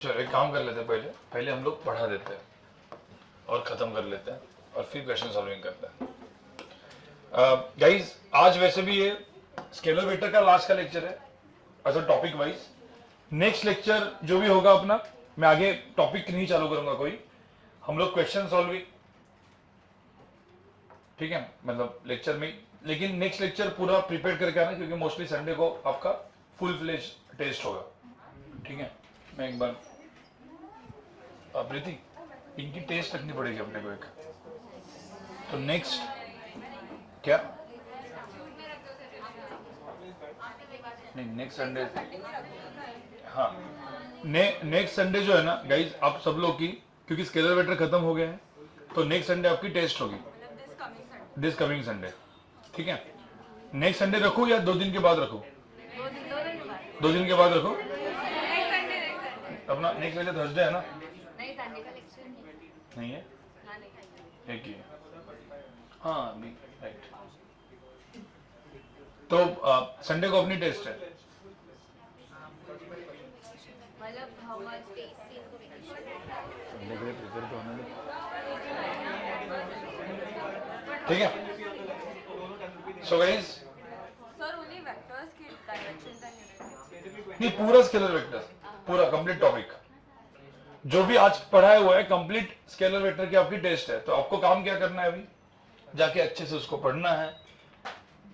चलो एक काम कर लेते हैं, पहले हम लोग पढ़ा देते हैं और ख़त्म कर लेते हैं और फिर क्वेश्चन सॉल्विंग करते हैं। गाइस आज वैसे भी ये स्केलर वेक्टर का लास्ट का लेक्चर है as a topic wise. Next lecture जो भी होगा अपना, मैं आगे टॉपिक नहीं चालू करूंगा कोई, हम लोग क्वेश्चन सॉल्विंग, ठीक है, मतलब लेक्चर में। लेकिन नेक्स्ट लेक्चर पूरा प्रिपेयर करके आना क्योंकि मोस्टली संडे को आपका फुल फ्लेज टेस्ट होगा, ठीक है। मैं एक बार प्रीति इनकी टेस्ट रखनी पड़ेगी अपने को एक, तो नेक्स्ट क्या नहीं, नेक्स्ट संडे, हाँ नेक्स्ट संडे जो है ना गाइज, आप सब लोग की, क्योंकि स्केलर वेक्टर खत्म हो गए हैं तो नेक्स्ट संडे आपकी टेस्ट होगी, दिस कमिंग संडे, ठीक है। नेक्स्ट संडे रखूं या 2 दिन के बाद रखूं? 2 दिन के बाद रखूं। अपना नेक्स्ट संडे थर्सडे है ना? नहीं, संडे का लेक्चर नहीं है, एक ही है, हाँ नहीं, राइट। तो संडे को अपनी टेस्ट है, मतलब हाउ मच डेज से इनको वेकेशन संडे के लिए प्रिपेयर तो होना है, ठीक है। So guys sir only vectors की डायरेक्शंस एंड यूनिट्स, नहीं पूरा स्केलर वेक्टर, पूरा कंप्लीट टॉपिक जो भी आज पढ़ाया हुआ है कंप्लीट स्केलर वेक्टर की आपकी टेस्ट है। तो आपको काम क्या करना है, अभी जाके अच्छे से उसको पढ़ना है,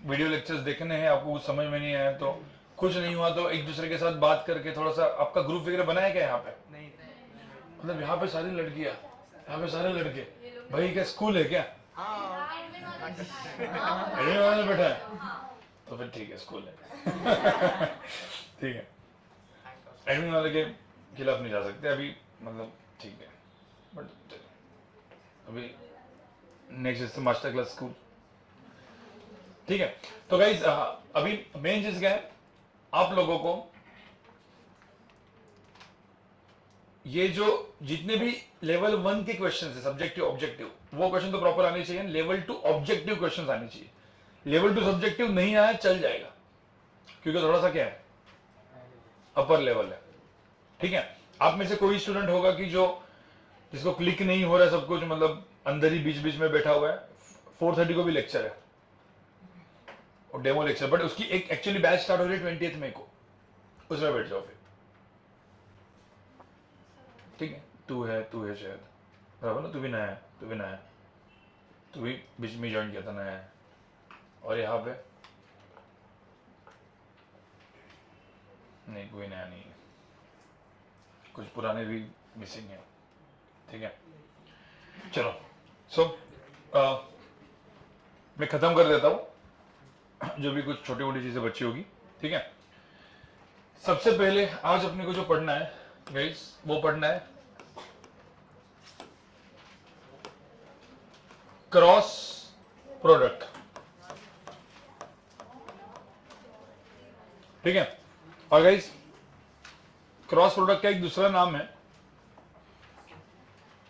वीडियो लेक्चर्स देखने हैं। आपको कुछ समझ में नहीं आया तो, कुछ नहीं हुआ तो एक दूसरे के साथ बात करके थोड़ा सा, आपका ग्रुप वगैरह बनाया क्या यहाँ पे? नहीं, मतलब यहाँ पे सारी लड़कियां, यहाँ पे सारे लड़के, भाई क्या स्कूल है क्या? एडमिन वाले बैठा है तो फिर ठीक है, स्कूल है ठीक है, एडमिन वाले के खिलाफ नहीं जा सकते अभी, मतलब ठीक है, बट अभी नेक्स्ट से मास्टर क्लास स्कूल, ठीक है। तो गाइज अभी मेन चीज क्या है, आप लोगों को ये जो जितने भी लेवल 1 के क्वेश्चन है, सब्जेक्टिव ऑब्जेक्टिव, वो क्वेश्चन तो प्रॉपर आने चाहिए। लेवल 2 ऑब्जेक्टिव क्वेश्चन आने चाहिए। लेवल 2 सब्जेक्टिव नहीं आया चल जाएगा क्योंकि थोड़ा सा क्या है, अपर लेवल है, ठीक है। आप में से कोई स्टूडेंट होगा कि जो जिसको क्लिक नहीं हो रहा है सब कुछ, मतलब अंदर ही बीच बीच में बैठा हुआ है। 4:30 को भी लेक्चर है और डेमो लेक्चर, बट उसकी एक एक्चुअली बैच स्टार्ट हो रही है 20 मई को, उसमें बैठ जाओ फिर, ठीक है। तू है शायद, बराबर ना, तू भी नया है, तू भी बीच में ज्वाइन किया था, नया है। और यहाँ पे नहीं, कोई नया नहीं है, कुछ पुराने भी मिसिंग है, ठीक है। चलो सो मैं खत्म कर देता हूं जो भी कुछ छोटी मोटी चीजें बची होगी, ठीक है। सबसे पहले आज अपने को जो पढ़ना है गाइस, वो पढ़ना है क्रॉस प्रोडक्ट, ठीक है। और गाइस क्रॉस प्रोडक्ट का एक दूसरा नाम है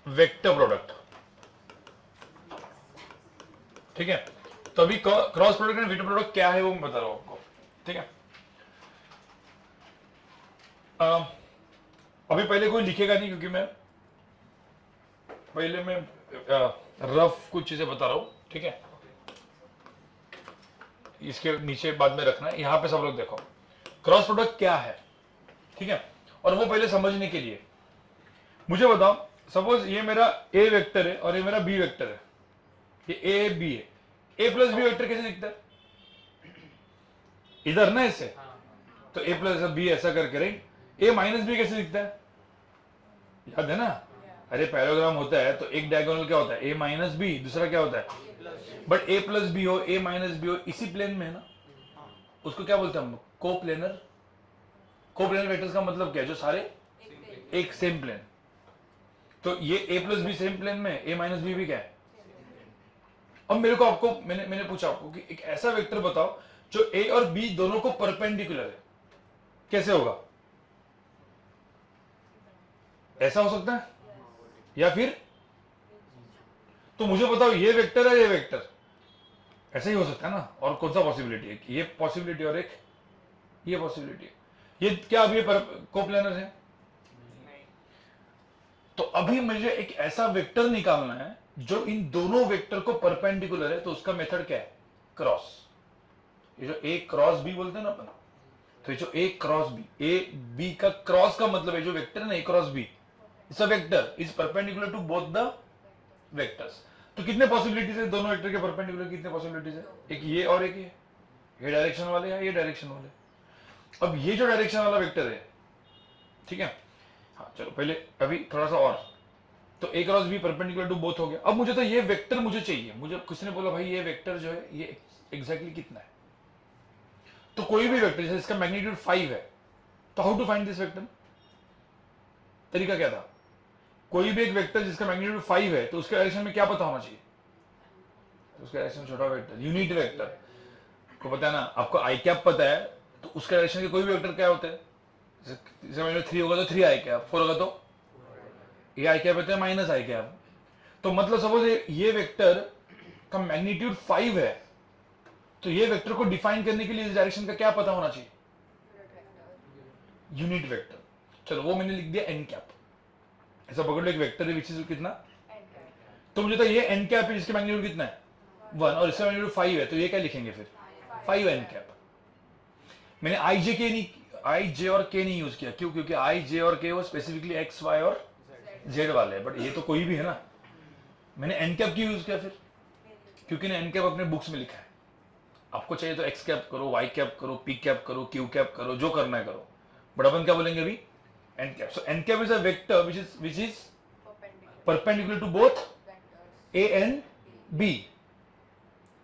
वेक्टर प्रोडक्ट, ठीक है। तो अभी cross product and vector product क्या है वो मैं बता रहा हूं आपको, ठीक है। अभी पहले कोई लिखेगा नहीं क्योंकि मैं पहले मैं रफ कुछ चीजें बता रहा हूं, ठीक है। इसके नीचे बाद में रखना है, यहां पे सब लोग देखो क्रॉस प्रोडक्ट क्या है, ठीक है। और वो पहले समझने के लिए मुझे बताओ, सपोज ये मेरा ए वेक्टर है और ये मेरा बी वेक्टर है, ये ए बी है, ए प्लस बी वेक्टर कैसे दिखता है इधर ना, ऐसे तो ए प्लस बी ऐसा करके, राइट। ए माइनस बी कैसे दिखता है, याद है ना? अरे पैराग्राम होता है तो एक डायगोनल क्या होता है, ए माइनस बी, दूसरा क्या होता है, बट ए प्लस बी हो, ए माइनस बी हो, इसी प्लेन में है ना, उसको क्या बोलते हैं हम, कोप्लेनर। कोप्लेनर वेक्टर्स का मतलब क्या है, जो सारे एक सेम प्लेन। तो ये A plus B same plane में, ए माइनस बी भी क्या है। अब मेरे को आपको मैंने पूछा आपको कि एक ऐसा वेक्टर बताओ जो ए और बी दोनों को परपेंडिकुलर है, कैसे होगा? ऐसा हो सकता है या फिर, तो मुझे बताओ ये वेक्टर है ये वेक्टर, ऐसा ही हो सकता है ना। और कौन सा पॉसिबिलिटी है, ये पॉसिबिलिटी और एक ये पॉसिबिलिटी है, ये क्या अब ये कोप्लेनर है? अभी मुझे एक ऐसा वेक्टर निकालना है जो इन दोनों वेक्टर को परपेंडिकुलर है, तो उसका मेथड क्या है? क्रॉस। ये जो ए क्रॉस बी बोलते हैं ना अपन, तो ये जो A cross B, A B का क्रॉस का मतलब है जो वेक्टर है ना A cross B, it's a vector is perpendicular to both the vectors. तो कितने पॉसिबिलिटीज है दोनों वेक्टर के परपेंडिकुलर? कितने पॉसिबिलिटीज है? एक ये और एक ये डायरेक्शन वाले या ये डायरेक्शन वाले। अब ये जो डायरेक्शन वाला वेक्टर है, ठीक है, हाँ चलो पहले अभी थोड़ा सा और, तो A cross B perpendicular to both हो गया। अब मुझे तो ये वेक्टर मुझे चाहिए, मुझे किसी ने बोला भाई ये वेक्टर जो है ये एग्जैक्टली कितना है, तो कोई भी वेक्टर जैसे इसका मैग्नीट्यूड 5 है, तो how to find this vector? तरीका क्या था? कोई भी एक वेक्टर जिसका मैग्नीट्यूड 5 है तो उसके डायरेक्शन में क्या पता होना चाहिए? तो उसका डायरेक्शन छोटा वेक्टर, यूनिट वेक्टर को पता है ना, आपको आई कैप पता है, तो उसके डायरेक्शन के कोई भी वेक्टर क्या होते हैं? जैसे मैग्नीट्यूड 3 होगा तो 3 आई कैप, 4 होगा तो ये आई कैप होता है माइनस आई कैप। तो मतलब सपोज ये वेक्टर का मैग्नीट्यूड 5 है, तो ये वेक्टर को डिफाइन करने के लिए इस डायरेक्शन का क्या पता होना चाहिए? Unit vector. चलो वो मैंने लिख दिया एन कैप। ऐसा पकड़ लो एक वेक्टर है विच इज कितना, तो मुझे तो ये एन कैप है जिसके मैग्नीट्यूड कितना है 1 और इसका मैग्नीट्यूड 5 है, तो ये क्या लिखेंगे फिर 5 एन कैप। मैंने आई जे के नहीं, आई जे और के नहीं यूज किया, क्यों? क्योंकि आई जे और के वो स्पेसिफिकली एक्स वाई और जेड वाले हैं, बट ये तो कोई भी है ना। मैंने एन कैप क्यों यूज किया फिर? क्योंकि एन कैप अपने बुक्स में लिखा है, आपको चाहिए तो एक्स कैप करो, वाई कैप करो, पी कैप करो, क्यू कैप करो, जो करना है करो, बट अपन क्या बोलेंगे अभी? N cap. So N cap is a vector which is perpendicular to both A and B.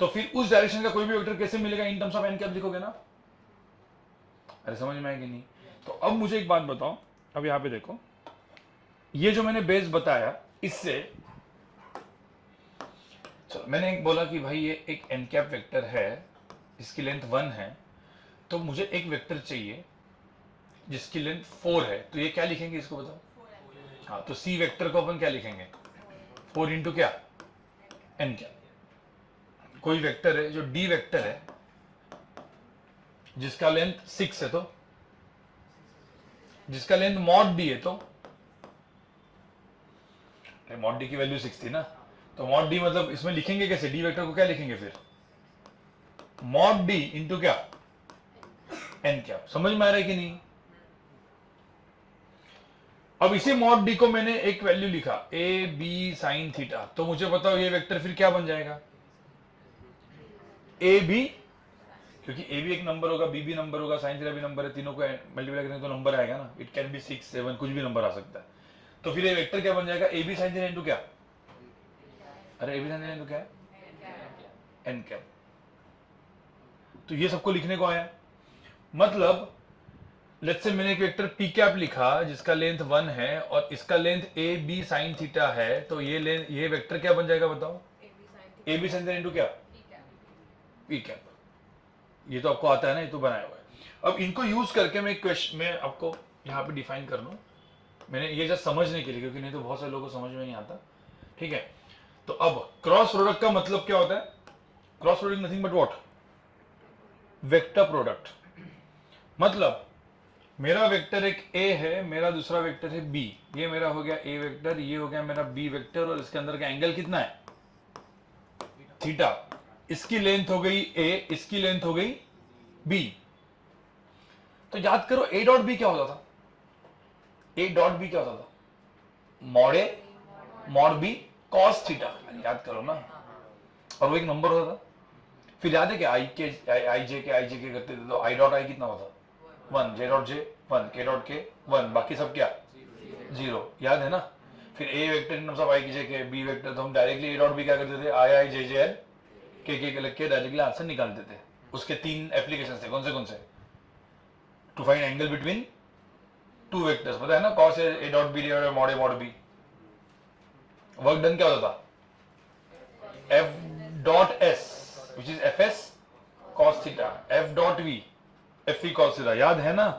तो फिर उस डायरेक्शन का कोई भी वेक्टर कैसे मिलेगा? In terms of N cap लिखोगे ना। अरे समझ में आएगी नहीं? तो अब मुझे एक बात बताओ, अब यहां पे देखो, ये जो मैंने बेस बताया इससे, चलो मैंने एक बोला कि भाई ये एक एन कैप वेक्टर है, इसकी लेंथ 1 है, तो मुझे एक वेक्टर चाहिए जिसकी लेंथ 4 है, तो ये क्या लिखेंगे इसको बताओ? हाँ, तो सी वेक्टर को अपन क्या लिखेंगे? 4 इंटू क्या? N cap. कोई वेक्टर है जो डी वेक्टर है जिसका लेंथ 6 है, तो जिसका लेंथ मॉड डी है, तो मॉड डी की वैल्यू 6 थी ना, तो मॉड डी मतलब इसमें लिखेंगे कैसे? डी वेक्टर को क्या लिखेंगे फिर? मॉड डी इंटू क्या? N cap. समझ में आ रहा है कि नहीं? अब इसी मॉड डी को मैंने एक वैल्यू लिखा ए बी साइन थीटा, तो मुझे बताओ ये वेक्टर फिर क्या बन जाएगा? ए बी, क्योंकि ए भी एक नंबर होगा, बी भी नंबर होगा, साइन थीटा भी नंबर है, तीनों को मल्टीप्लाई करेंगे तो नंबर आएगा ना। इट कैन बी 6, 7, कुछ भी नंबर आ सकता है। तो फिर ये वेक्टर क्या बन जाएगा? A B sine theta into क्या? अरे A B sine theta into क्या है? N cap. तो ये सबको लिखने को आया, मतलब लेट्स से मैंने एक वेक्टर पी कैप लिखा जिसका लेंथ 1 है और इसका length A B sine theta है, तो ये वेक्टर क्या बन जाएगा बताओ? A B sine theta into क्या? P cap. ये तो आपको आता है ना, ये तो बनाया हुआ है। अब इनको यूज करके मैं क्वेश्चन में आपको यहाँ पे डिफाइन कर लूं, मैंने ये जस्ट समझने के लिए, क्योंकि नहीं तो बहुत सारे लोगों को समझ में नहीं आता। ठीक है, तो अब क्रॉस प्रोडक्ट का मतलब क्या होता है? Cross product nothing but what? Vector product. मतलब मेरा वेक्टर एक ए है, मेरा दूसरा वेक्टर है बी, ये मेरा हो गया ए वेक्टर, ये हो गया मेरा बी वेक्टर, और इसके अंदर का एंगल कितना है? थीटा। इसकी लेंथ हो गई ए, इसकी लेंथ हो गई बी। तो याद करो ए डॉट बी क्या होता था? ए डॉट बी क्या होता था? Mod A mod B cos theta. याद करो ना, और वो एक नंबर होता था। फिर याद है कि आई जे के करते थे, तो आई डॉट आई कितना होता? 1, जे डॉट जे 1, के डॉट के 1, बाकी सब क्या? 0। याद है ना? फिर ए वेक्टर इन टर्म्स ऑफ आई जे के, बी वेक्टर, तो हम डायरेक्टली ए डॉट बी क्या करते थे? आई जे जे एल के लग के डायरेक्टली आंसर निकालते थे। उसके 3 एप्लीकेशन थे, कौन से? To find angle between 2 vectors, पता है ना? Cos A dot B divided by mod B. Work done क्या होता था? F dot S which is F S cos theta, F dot V F E cos theta. याद है ना?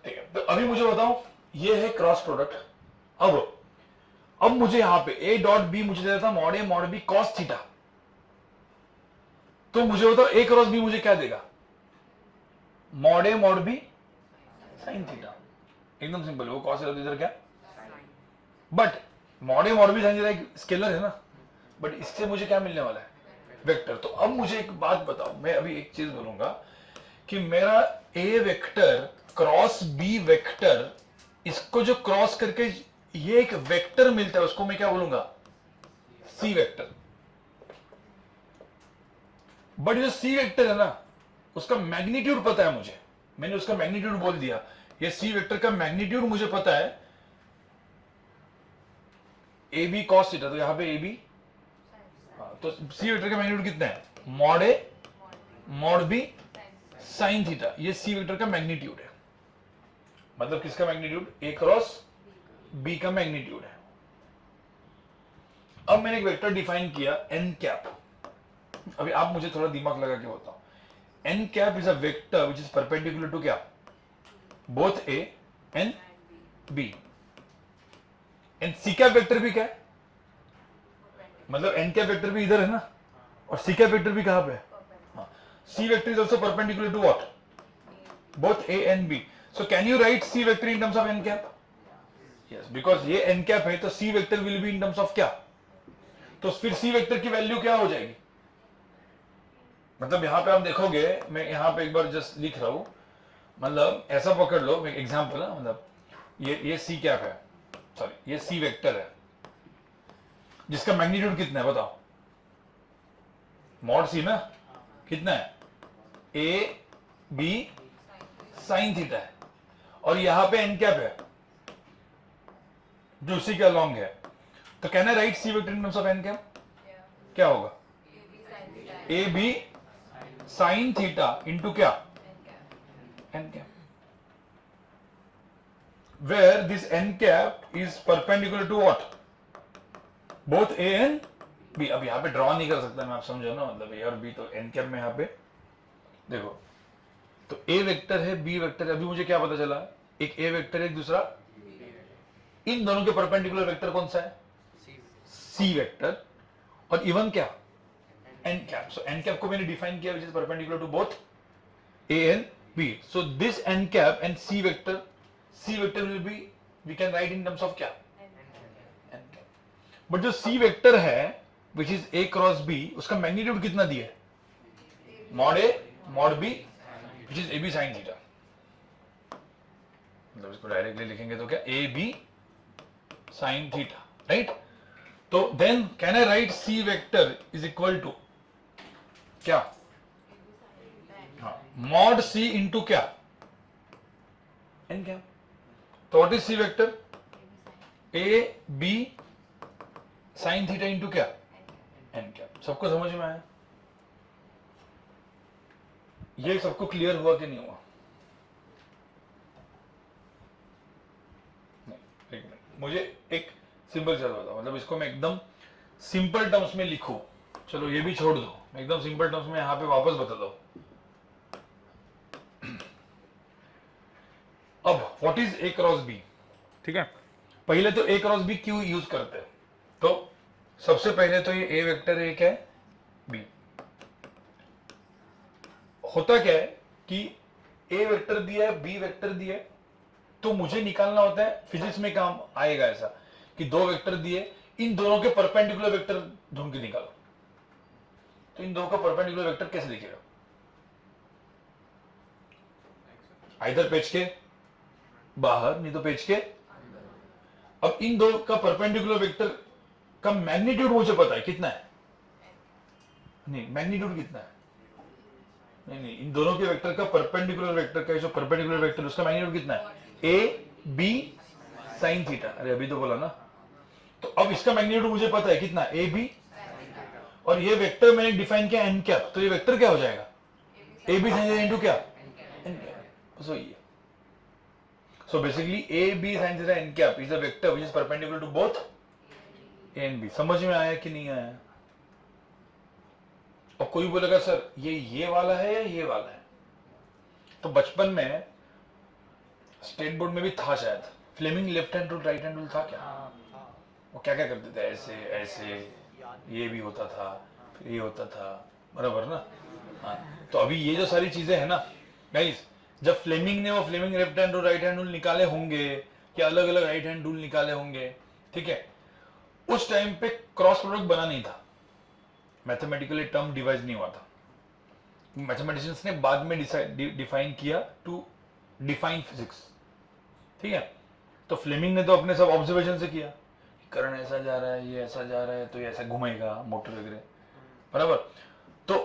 ठीक है, तो अभी मुझे बताओ, ये है क्रॉस प्रोडक्ट। अब मुझे यहां पे ए डॉट बी मुझे देता था मॉड बी कॉस थीटा, तो मुझे बताओ ए क्रॉस बी मुझे क्या देगा? Mod B sine theta. एकदम सिंपल, वो कॉस थीटा तो इधर क्या, but mod A mod B sine theta एक स्केलर है ना, बट इससे मुझे क्या मिलने वाला है, वेक्टर। तो अब मुझे एक बात बताओ, मैं अभी एक चीज बोलूंगा कि मेरा ए वेक्टर क्रॉस बी वेक्टर, इसको जो क्रॉस करके ये एक वेक्टर मिलता है उसको मैं क्या बोलूंगा, सी वेक्टर। बट जो सी वेक्टर है ना उसका मैग्नीट्यूड पता है मुझे, मैंने उसका मैग्नीट्यूड बोल दिया, ये सी वेक्टर का मैग्नीट्यूड मुझे पता है, ए बी कॉस थीटा, तो यहां पे ए बी, तो सी वेक्टर का मैग्नीट्यूड कितना है, mod A mod B sine theta, ये सी वेक्टर का मैग्नीट्यूड है। मतलब किसका मैग्नीट्यूड, ए क्रॉस बी का मैग्नीट्यूड है। अब मैंने एक वेक्टर डिफाइन किया एन कैप। अभी आप मुझे थोड़ा दिमाग लगा के बताओ, N cap is a vector which is perpendicular to क्या, both A and B. And C cap vector भी क्या है, मतलब एन कैप वेक्टर भी इधर है ना, और सी कैप वेक्टर भी कहां पे है, C vector is also perpendicular to what, both a and b. So can you write c vector in terms of n cap? Yes, because ये n cap है तो c vector will be in terms of क्या, तो फिर c vector की value क्या हो जाएगी, मतलब यहां पे आप देखोगे, मैं यहां पे एक बार जस्ट लिख रहा हूं, मतलब ऐसा पकड़ लो, एक एग्जांपल है, मतलब ये c कैप है, सॉरी ये c वेक्टर है जिसका मैग्नीट्यूड कितना है बताओ, मॉड c ना, कितना है, a b साइन थीटा है, और यहां पे एन कैप है जो उसी के अलॉन्ग है, तो can I write C vector in terms of N cap, क्या होगा, A B sine theta into क्या, N cap, where this N cap is perpendicular to what, both A and B. अब यहां पे ड्रॉ नहीं कर सकता मैं, आप समझो ना, मतलब ए और बी, तो एन कैप में यहां पे देखो, तो ए वेक्टर है बी वेक्टर है, अभी मुझे क्या पता चला, एक ए वेक्टर है एक दूसरा, इन दोनों के परपेंडिकुलर वेक्टर कौन सा है, सी वेक्टर, और इवन क्या, N cap. So N cap को मैंने डिफाइन किया which is perpendicular to both A and B. So this N cap and C vector will be, we can write in terms of क्या, N cap. But जो C vector है which is A cross B, उसका magnitude कितना दिया है, mod A mod B which is A B sine theta, मतलब इसको directly लिखेंगे तो क्या, A B sine theta, right. तो then can I write C vector is equal to क्या, मॉड सी इंटू क्या, एन कैप। तो what is C vector, A B sine theta into क्या, एन कैप। सबको समझ में आया, ये सबको क्लियर हुआ कि नहीं हुआ, नहीं, एक मिनट, मुझे एक सिंपल चल बताओ, मतलब इसको मैं एकदम सिंपल टर्म्स में लिखूं, चलो ये भी छोड़ दो, मैं एकदम सिंपल टर्म्स में यहां पे वापस बता दो। अब what is A cross B, ठीक है, पहले तो ए क्रॉस बी क्यों यूज करते हैं, तो सबसे पहले तो ये ए वेक्टर एक है, बी होता क्या है कि ए वेक्टर दिया है बी वेक्टर दिया है, तो मुझे निकालना होता है, फिजिक्स में काम आएगा ऐसा कि दो वेक्टर दिए, इन दोनों के परपेंडिकुलर वेक्टर ढूंढ के निकालो। तो इन दोनों का परपेंडिकुलर वेक्टर कैसे दिखेगा, आइदर पेज के बाहर नहीं तो पेज के। अब इन दो का परपेंडिकुलर वेक्टर का मैग्नीट्यूड मुझे पता है कितना है, नहीं मैग्नीट्यूड कितना है, नहीं इन दोनों के वेक्टर का परपेंडिकुलर वेक्टर का जो परपेंडिकुलर वेक्टर उसका मैग्नीट्यूड कितना है, ए बी साइन थीटा। अरे अभी तो बोला ना, तो अब इसका मैग्नीट्यूड मुझे पता है कितना, ए बी, और ये वेक्टर मैंने डिफाइन किया एन कैप, तो ये वेक्टर क्या हो जाएगा, A B sine theta into क्या, एन कैप। सो ये, so basically A B sine theta N cap is a vector which is perpendicular to both A and B. समझ में आया कि नहीं आया। और कोई बोलेगा सर ये वाला है या ये वाला है, तो बचपन में स्टेट बोर्ड में भी था शायद, Fleming left hand rule right hand rule था क्या, वो क्या क्या करते थे, ऐसे ऐसे, ये भी होता था फिर ये होता था, बराबर ना। हाँ, तो अभी ये जो सारी चीजें है ना गाइस, जब फ्लेमिंग ने वो फ्लेमिंग लेफ्ट हैंड और राइट हैंड रूल निकाले होंगे या अलग अलग राइट हैंड रूल निकाले होंगे, ठीक है, उस टाइम पे क्रॉस प्रोडक्ट बना नहीं था, मैथमेटिकली टर्म डिवाइज नहीं हुआ था, मैथमेटिशियंस ने बाद में डिफाइन किया टू डिफाइन फिजिक्स, ठीक है। तो फ्लेमिंग ने तो अपने सब ऑब्जर्वेशन से किया, करंट ऐसा जा रहा है, ये ऐसा जा रहा है, तो ये ऐसा घुमाएगा मोटर वगैरह, बराबर। तो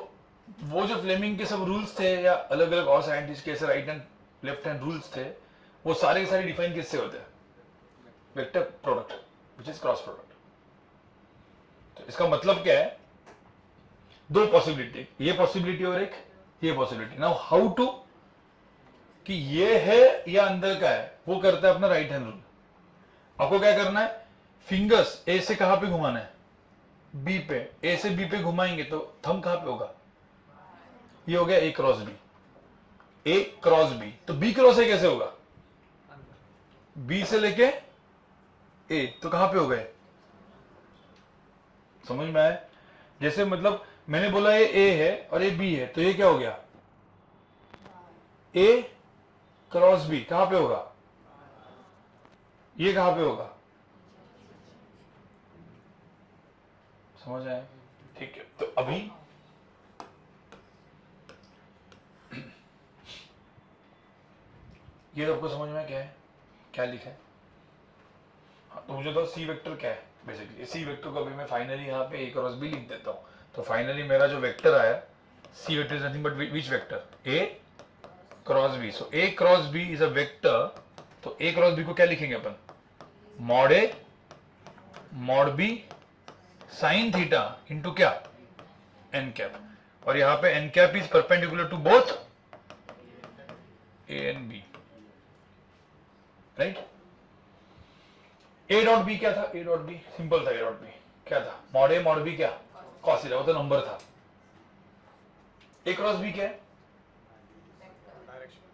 वो जो फ्लेमिंग के सब रूल्स थे या अलग अलग और साइंटिस्ट के ऐसे right hand left hand rules थे, वो सारे के सारे डिफाइन किससे होते हैं? Vector product which is cross product. तो इसका मतलब क्या है? दो पॉसिबिलिटी, ये पॉसिबिलिटी और एक ये पॉसिबिलिटी। नाउ हाउ टू कि ये है या अंदर का है, वो करता है अपना राइट हैंड रूल। आपको क्या करना है? फिंगर्स ए से कहां पे घुमाना है? बी पे। ए से बी पे घुमाएंगे तो थंब कहां पे होगा? ये हो गया ए क्रॉस बी, ए क्रॉस बी। तो बी क्रॉस ए कैसे होगा? बी से लेके ए, तो कहां पे हो गए? समझ में आया? जैसे मतलब मैंने बोला ये ए है और ये बी है, तो ये क्या हो गया? ए क्रॉस बी कहां पे होगा? ये कहां पे होगा? समझ आया? ठीक है। तो अभी ये आपको समझ में क्या है, क्या लिखा है? हाँ, तो मुझे तो सी वेक्टर क्या है बेसिकली। सी वेक्टर को अभी मैं फाइनली यहाँ पे ए क्रॉस बी लिख देता हूँ। तो फाइनली मेरा जो वेक्टर आया, C vector is nothing but which vector? A cross B. So A cross B is a vector. तो ए क्रॉस बी को क्या लिखेंगे अपन? Mod A mod B sine theta into क्या? N cap. और यहां पे N cap is perpendicular to both A and B, right? A dot B क्या था? ए डॉट बी सिंपल था। ए डॉट बी क्या था? मॉड ए मॉड बी क्या? कॉस थीटा, वो तो नंबर था। ए क्रॉस बी क्या है?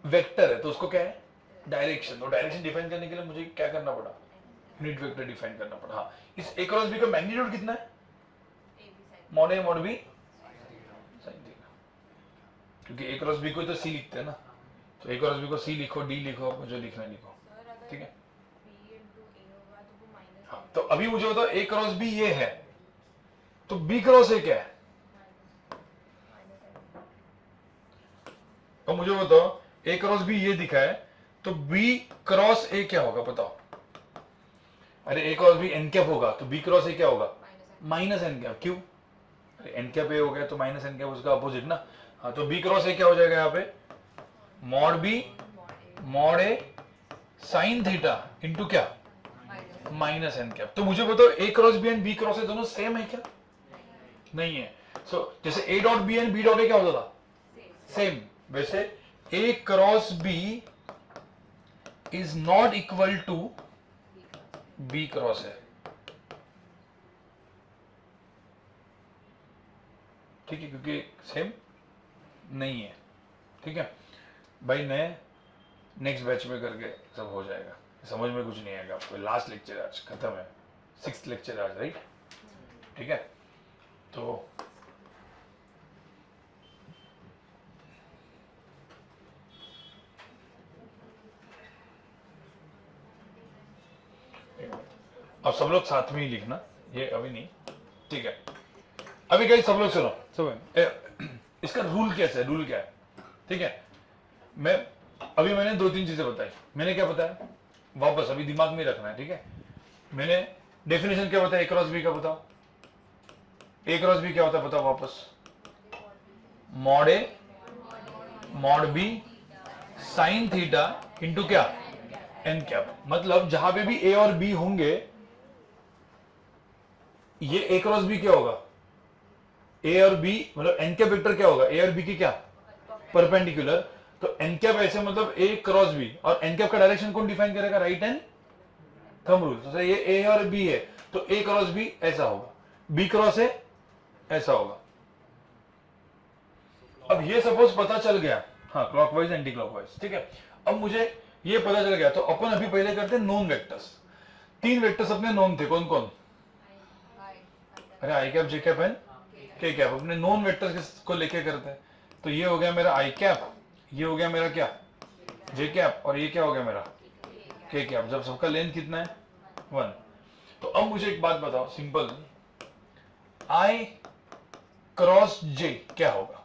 वेक्टर है, तो उसको क्या है? डायरेक्शन। तो डायरेक्शन डिफाइन करने के लिए मुझे क्या करना पड़ा? यूनिट वेक्टर डिफाइन करना पड़ा। हाँ, इस ए क्रॉस बी का मैग्नीट्यूड कितना है? Mod A mod B sine theta. क्योंकि ए क्रॉस बी को तो सी लिखते हैं ना, तो ए क्रॉस बी को सी लिखो, डी लिखो, जो लिखना लिखो, ठीक है। हाँ, तो अभी मुझे बताओ ए क्रॉस बी ये है, तो बी क्रॉस ए क्या है? तो मुझे बताओ ए क्रॉस बी ये दिखा है, तो बी क्रॉस ए क्या होगा बताओ? अरे A cross B N cap होगा, तो बी क्रॉस ए क्या होगा? Minus N cap. क्यों? अरे एन कैप ए हो गया तो माइनस एन कैप उसका अपोजिट ना। हाँ, तो बी क्रॉस ए क्या हो जाएगा यहाँ पे? Mod B mod A sine theta into क्या? Minus N cap. तो मुझे बताओ A cross B and B cross A दोनों सेम है क्या? नहीं है। सो जैसे A dot B and B dot A क्या होता था? सेम। वैसे A cross B is not equal to B cross A, ठीक है, क्योंकि सेम नहीं है, ठीक है भाई। मैं नेक्स्ट बैच में करके सब हो जाएगा, समझ में कुछ नहीं आएगा आपको। लास्ट लेक्चर आज खत्म है, 6th लेक्चर आज, राइट? ठीक है। तो अब सब लोग साथ में ही लिखना, ये अभी नहीं, ठीक है। अभी कहीं सब लोग सुनो, सब इसका रूल कैसे है? रूल क्या है? ठीक है, मैंने 2-3 चीजें बताई। मैंने क्या बताया वापस अभी दिमाग में रखना है, ठीक है। मैंने डेफिनेशन क्या बताया? ए क्रॉस बी का बताओ। ए क्रॉस बी क्या होता है बताओ वापस? Mod A mod B sine theta into क्या? N cap. मतलब जहां पे भी ए और बी होंगे, ये ए क्रॉस बी क्या होगा? ए और बी मतलब एन कैप वेक्टर क्या होगा? ए और बी की क्या? परपेंडिकुलर। तो एन कैप ऐसे मतलब ए क्रॉस बी, और एन कैप का डायरेक्शन कौन डिफाइन करेगा? Right hand thumb rule. तो ये ए और बी है, तो ए क्रॉस बी ऐसा होगा, बी क्रॉस ए ऐसा होगा। अब ये सपोज पता चल गया, हाँ, क्लॉकवाइज एंटी क्लॉकवाइज, ठीक है। अब मुझे ये पता चल गया, तो अपन अभी पहले करते हैं नोन वेक्टर्स। 3 वेक्टर्स अपने नोन थे, कौन कौन? अरे आई कैप, जे कैप एंड के कैप। अपने नोन वेक्टर्स को लेके करते हैं। तो ये हो गया मेरा आई कैप, ये हो गया मेरा क्या? जे कैप, और ये क्या हो गया मेरा के कैप, जब सबका लेंथ कितना है 1। तो अब मुझे एक बात बताओ सिंपल, आई क्रॉस जे क्या होगा?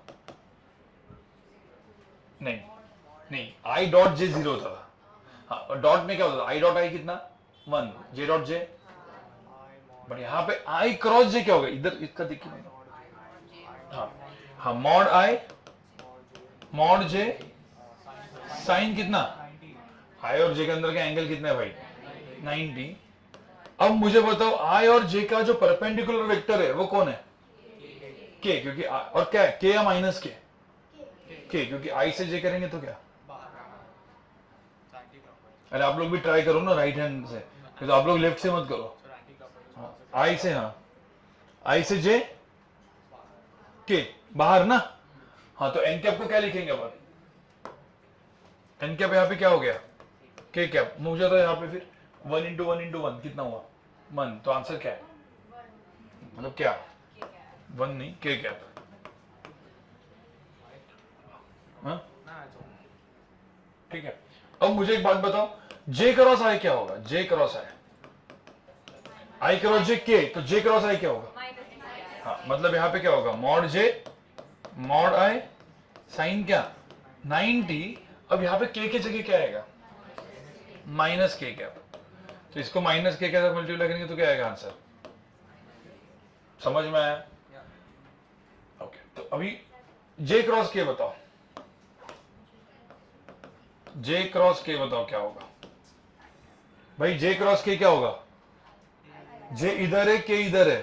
नहीं नहीं, आई डॉट जे 0 होता था। हाँ, और डॉट में क्या होता था? आई डॉट आई कितना 1, जे डॉट जे। बट यहाँ पे आई क्रॉस जे क्या होगा? इधर इसका देखिए। हाँ हाँ, मॉड जे साइन कितना? आई और जे के अंदर का एंगल कितना है भाई? 90। अब मुझे बताओ आई और जे का जो परपेंडिकुलर वेक्टर है वो कौन है? के, क्योंकि और क्या है? के या माइनस के? के, क्योंकि आई से जे करेंगे तो क्या? अरे आप लोग भी ट्राई करो ना राइट हैंड से, तो आप लोग लेफ्ट से मत करो। आई से, हाँ आई से जे के बाहर ना। हाँ, तो एन कैप को क्या लिखेंगे अपन? एन कैप यहाँ पे क्या हो गया? के कैप। मुझे तो यहाँ पे फिर 1 इंटू 1 इंटू 1 कितना हुआ? 1। तो आंसर क्या है? मतलब क्या? 1 नहीं, के कैप। हाँ ठीक है। अब मुझे एक बात बताओ, जे क्रॉस आई क्या होगा? जे क्रॉस आई क्रॉस जे के, तो जे क्रॉस आई क्या होगा? हाँ, मतलब यहाँ पे क्या होगा? Mod J mod I sine क्या 90। अब यहाँ पे के जगह क्या आएगा? माइनस के कैप। तो इसको माइनस के साथ मल्टीप्लाई करेंगे तो क्या आएगा आंसर? समझ में आया? ओके, तो अभी जे क्रॉस के बताओ, जे क्रॉस के बताओ क्या होगा भाई? जे क्रॉस के क्या होगा? जे इधर है, के इधर है।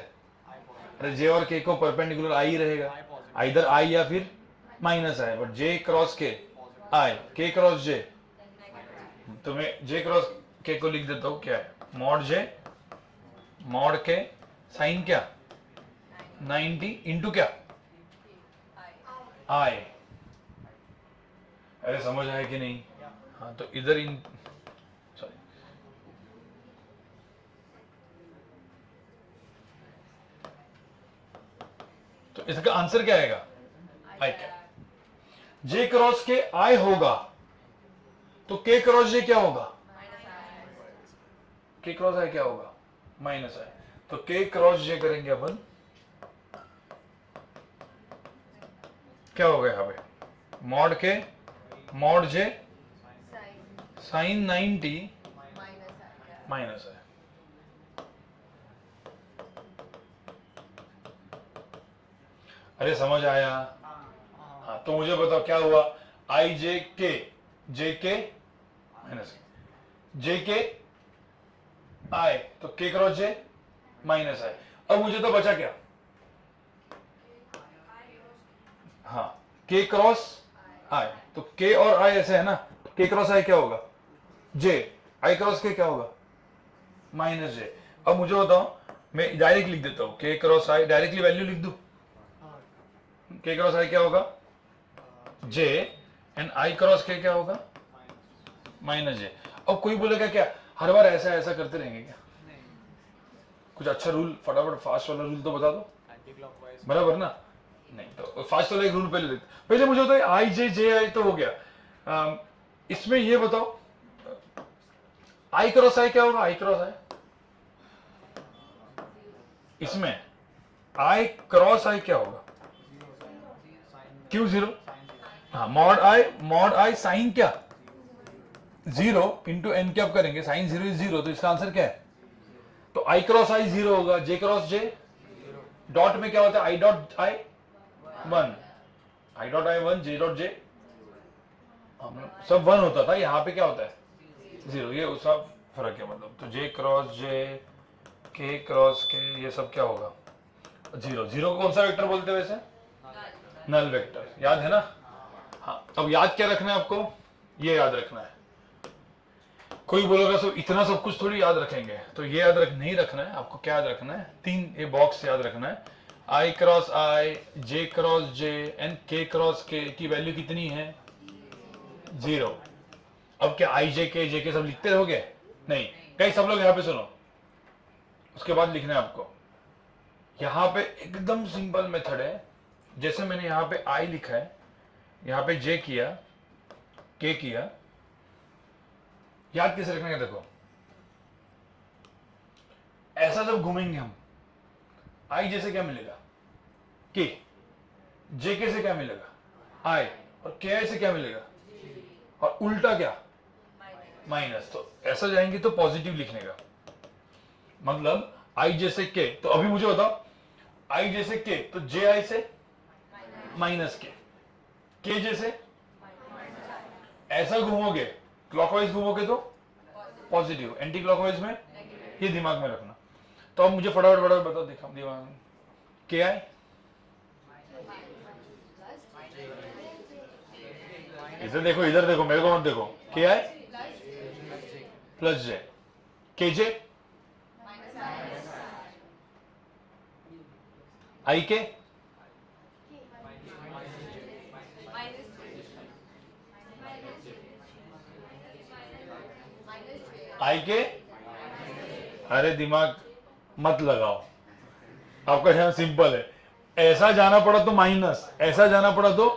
अरे जे और के को परपेंडिकुलर आई रहेगा, इधर आई या फिर minus I. But J cross के आई, के क्रॉस जे, तो मैं जे क्रॉस के को लिख देता हूं, क्या है? मॉड जे मॉड के साइन क्या 90 इंटू क्या आई। अरे समझ आया कि नहीं? हाँ, तो इधर इन सॉरी, तो इसका आंसर क्या आएगा? आई क्या? जे क्रॉस के आई होगा तो के क्रॉस जे क्या होगा? के क्रॉस आई क्या होगा? माइनस आई। तो के क्रॉस जे करेंगे अपन, क्या होगा यहां पे? मॉड के मॉड जे साइन 90 माइनस है। अरे समझ आया? हाँ, तो मुझे बताओ क्या हुआ? आई जे के माइनस जे के आई, तो के क्रॉस जे माइनस आई। अब मुझे तो बचा क्या? हाँ, के क्रॉस आई। तो के और आई ऐसे है ना, के क्रॉस आई क्या होगा? जे। आई क्रॉस के क्या होगा? माइनस जे। अब मुझे बताओ, मैं डायरेक्ट लिख देता हूं, के क्रॉस आई, डायरेक्टली वैल्यू लिख दूं। के क्रॉस आई क्या होगा? जे, एंड आई क्रॉस के क्या होगा? माइनस जे। अब कोई बोलेगा क्या हर बार ऐसा ऐसा करते रहेंगे क्या? कुछ अच्छा रूल, फटाफट फास्ट वाला रूल तो बता दो, बराबर ना? नहीं, तो फास्ट वाला एक रूल पहले देखते। पहले मुझे बताओ, आई जे आई तो हो गया। इसमें ये बताओ, आई क्रॉस आई क्या होगा? आई क्रॉस आई, इसमें आई क्रॉस आई क्या होगा? क्यों 0? हाँ, मॉड आई साइन क्या 0 इंटू एन कैप करेंगे, साइन 0 इज 0, तो इसका आंसर क्या है? तो आई क्रॉस आई 0 होगा, जे क्रॉस जे, डॉट में क्या होता है? I dot I 1, I dot I 1, J dot J, सब 1 होता था, यहाँ पे क्या होता है? 0। ये उसका फर्क है मतलब। तो जे क्रॉस जे, के क्रॉस के, ये सब क्या होगा? 0। 0 को कौन सा वेक्टर बोलते हैं वैसे? नल वेक्टर, याद है ना? हाँ, अब याद क्या रखना है आपको? ये याद रखना है। कोई बोलेगा सब इतना सब कुछ थोड़ी याद रखेंगे, तो ये याद नहीं रखना है आपको। क्या याद रखना है? 3 ये बॉक्स याद रखना है। I cross I, J cross J, and K cross K की वैल्यू कितनी है? 0। अब क्या आई जे के सब लिखते रहोगे? नहीं, कई सब लोग यहाँ पे सुनो, उसके बाद लिखना है आपको। यहाँ पे एकदम सिंपल मेथड है, जैसे मैंने यहाँ पे आई लिखा है, यहाँ पे जे किया, के किया, याद कैसे रखना है, देखो ऐसा जब घूमेंगे हम, आई जैसे क्या मिलेगा के, जे के से क्या मिलेगा आई, और के आई से क्या मिलेगा, और उल्टा क्या माइनस। तो ऐसा जाएंगे तो पॉजिटिव लिखने का मतलब आई जैसे के, तो अभी मुझे बताओ आई जैसे के तो जे आई से माइनस के जैसे ऐसा घूमोगे क्लॉकवाइज घूमोगे तो पॉजिटिव, एंटी क्लॉकवाइज में ये दिमाग में रखना। तो अब मुझे फटाफट बताओ, देखो दिमाग में के आई, इधर देखो, इधर देखो, मेरे को मत देखो, के आई प्लस जे, के जे आई के आई के, अरे दिमाग मत लगाओ, आपका ध्यान सिंपल है, ऐसा जाना पड़ा तो माइनस, ऐसा जाना पड़ा तो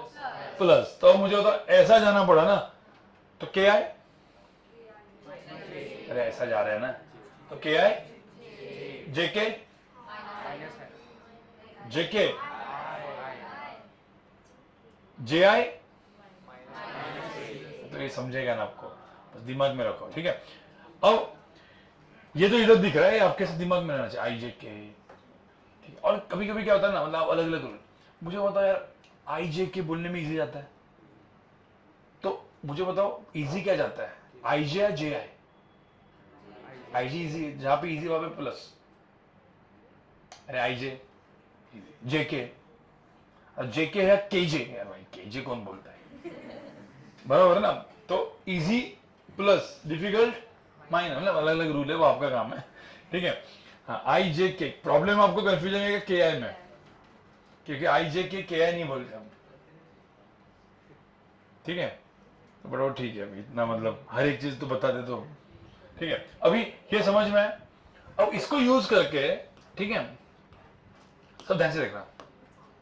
प्लस। तो मुझे होता ऐसा जाना पड़ा ना तो के आई, अरे ऐसा जा रहा है ना तो के आई जेके, जेके जे आई, तो ये समझेगा ना आपको, बस दिमाग में रखो, ठीक है। अब ये तो इधर दिख रहा है, आपके साथ दिमाग में रहना चाहिए आई जे के, ठीक है। और कभी कभी क्या होता है ना, मतलब अलग अलग रूल, मुझे बताओ यार आई जे के बोलने में इजी जाता है, तो मुझे बताओ इजी क्या जाता है, आई जे या जे आई? आई जे इजी, जहां पे इजी वहां पे प्लस, अरे आई जे जे के, जेके है के जे, यार भाई के जे कौन बोलता है, बराबर ना। तो इजी प्लस, डिफिकल्ट माइनस, मतलब अलग अलग रूल है, वो आपका काम है, ठीक है। हाँ आई जे के, प्रॉब्लम आपको कंफ्यूजन है के आई में, क्योंकि आई जे के आई नहीं बोलते हम, ठीक है। तो बड़ा ठीक है, अभी इतना मतलब हर एक चीज तो बता दे तो ठीक है। अभी ये समझ में, अब इसको यूज करके, ठीक है, सब ध्यान से देखना,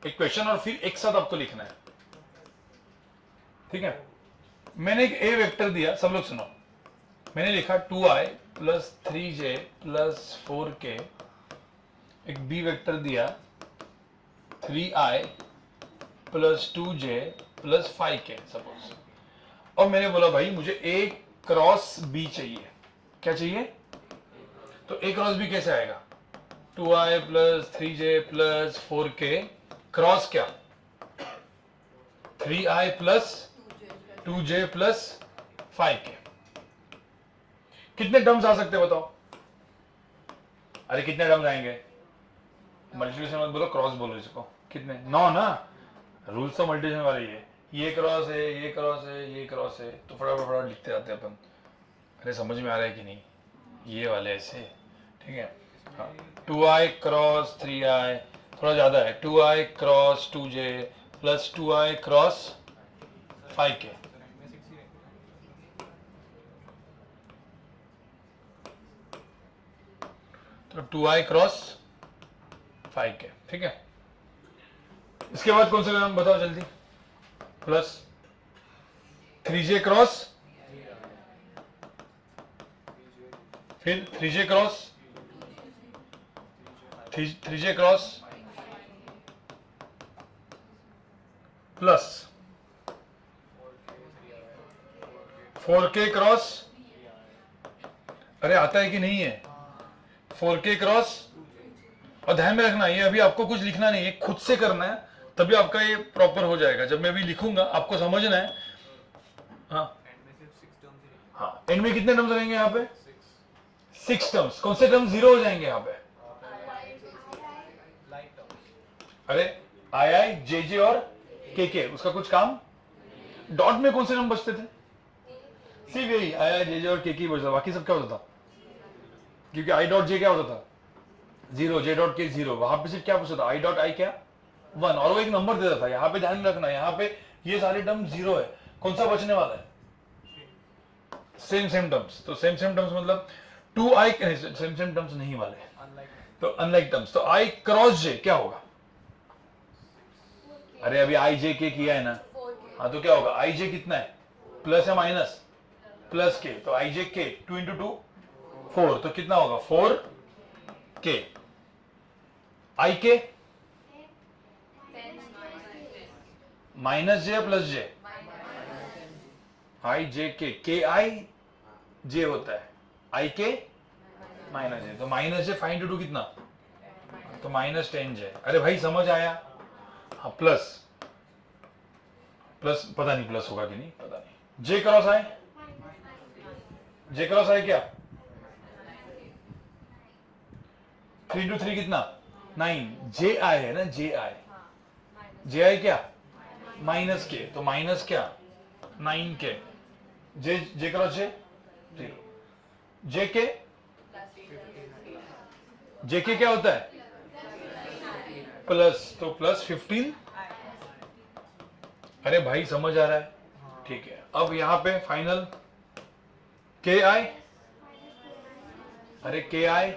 एक क्वेश्चन और फिर एक साथ आपको लिखना है, ठीक है। मैंने एक ए वेक्टर दिया, सब लोग सुनो, मैंने लिखा 2i plus 3j plus 4k, एक बी वेक्टर दिया 3i plus 2j plus 5k suppose, और मैंने बोला भाई मुझे a क्रॉस b चाहिए, क्या चाहिए, तो a क्रॉस b कैसे आएगा, 2i plus 3j plus 4k cross क्या, 3i plus 2j plus 5k, कितने टर्म्स आ सकते हैं बताओ, अरे कितने टर्म्स आएंगे, मल्टीप्लिकेशन मत बोलो, क्रॉस बोलो इसको, कितने, 9 ना, रूल्स तो मल्टीप्लिकेशन वाले ही है, ये क्रॉस है, ये क्रॉस है, ये क्रॉस है, तो फटाफट लिखते जाते हैं अपन। अरे समझ में आ रहा है कि नहीं, ये वाले ऐसे, ठीक है। हाँ 2i क्रॉस 3i, थोड़ा ज्यादा है, 2i cross 2j plus 2i cross 5k, तो 2i क्रॉस 5k, ठीक है। इसके बाद कौन सा काम बताओ जल्दी, प्लस 3j क्रॉस, फिर 3j cross 3j cross plus 4k cross, अरे आता है कि नहीं है, 4k क्रॉस, और ध्यान में रखना ये अभी आपको कुछ लिखना नहीं है, खुद से करना है, तभी आपका ये प्रॉपर हो जाएगा। जब मैं अभी लिखूंगा आपको समझना है, हाँ हाँ, एंड में कितने टर्म्स रहेंगे यहाँ पे, 6 टर्म्स, कौन से टर्म्स 0 हो जाएंगे यहाँ पे, अरे आई आई जे जे और के, उसका कुछ काम, डॉट में कौन से टर्म बचते थे, सिर्फ यही आई आई जे जे और के बचता, बाकी सब क्या होता था, क्योंकि आई डॉट जे क्या होता था 0, जे डॉट के 0, वहां पे सिर्फ क्या पूछा था, आई डॉट आई क्या 1, और वो एक नंबर देता था। यहाँ पे ध्यान रखना, यहाँ पे ये सारे टर्म 0 है, कौन सा बचने वाला है, सेम टर्म्स, तो सेम टर्म्स मतलब 2i, सेम टर्म्स नहीं वाले, तो अनलाइक टर्म्स, तो i क्रॉस j क्या होगा, अरे अभी i j के किया है ना, हाँ तो क्या होगा, i j कितना है, प्लस या माइनस, प्लस के, तो आई जे के 2 इंटू 2 4, तो कितना होगा 4 के। आई के माइनस जे प्लस जे, आई जे के आई जे होता है, आई के माइनस जे, तो माइनस जे 5 इंटू 2 कितना, तो माइनस 10 जे। अरे भाई समझ आया? हाँ प्लस प्लस, पता नहीं प्लस होगा कि नहीं, पता नहीं। जे क्रॉस आई, जे क्रॉस आई क्या 3 इंटू 3 कितना 9, जे आई है ना, जे आई, जे आई क्या माइनस के, तो माइनस क्या 9 के, जे क्रॉस जे 0, जे के क्या होता है प्लस, तो प्लस 15। अरे भाई समझ आ रहा है? ठीक है, अब यहां पे फाइनल के आई, अरे के आई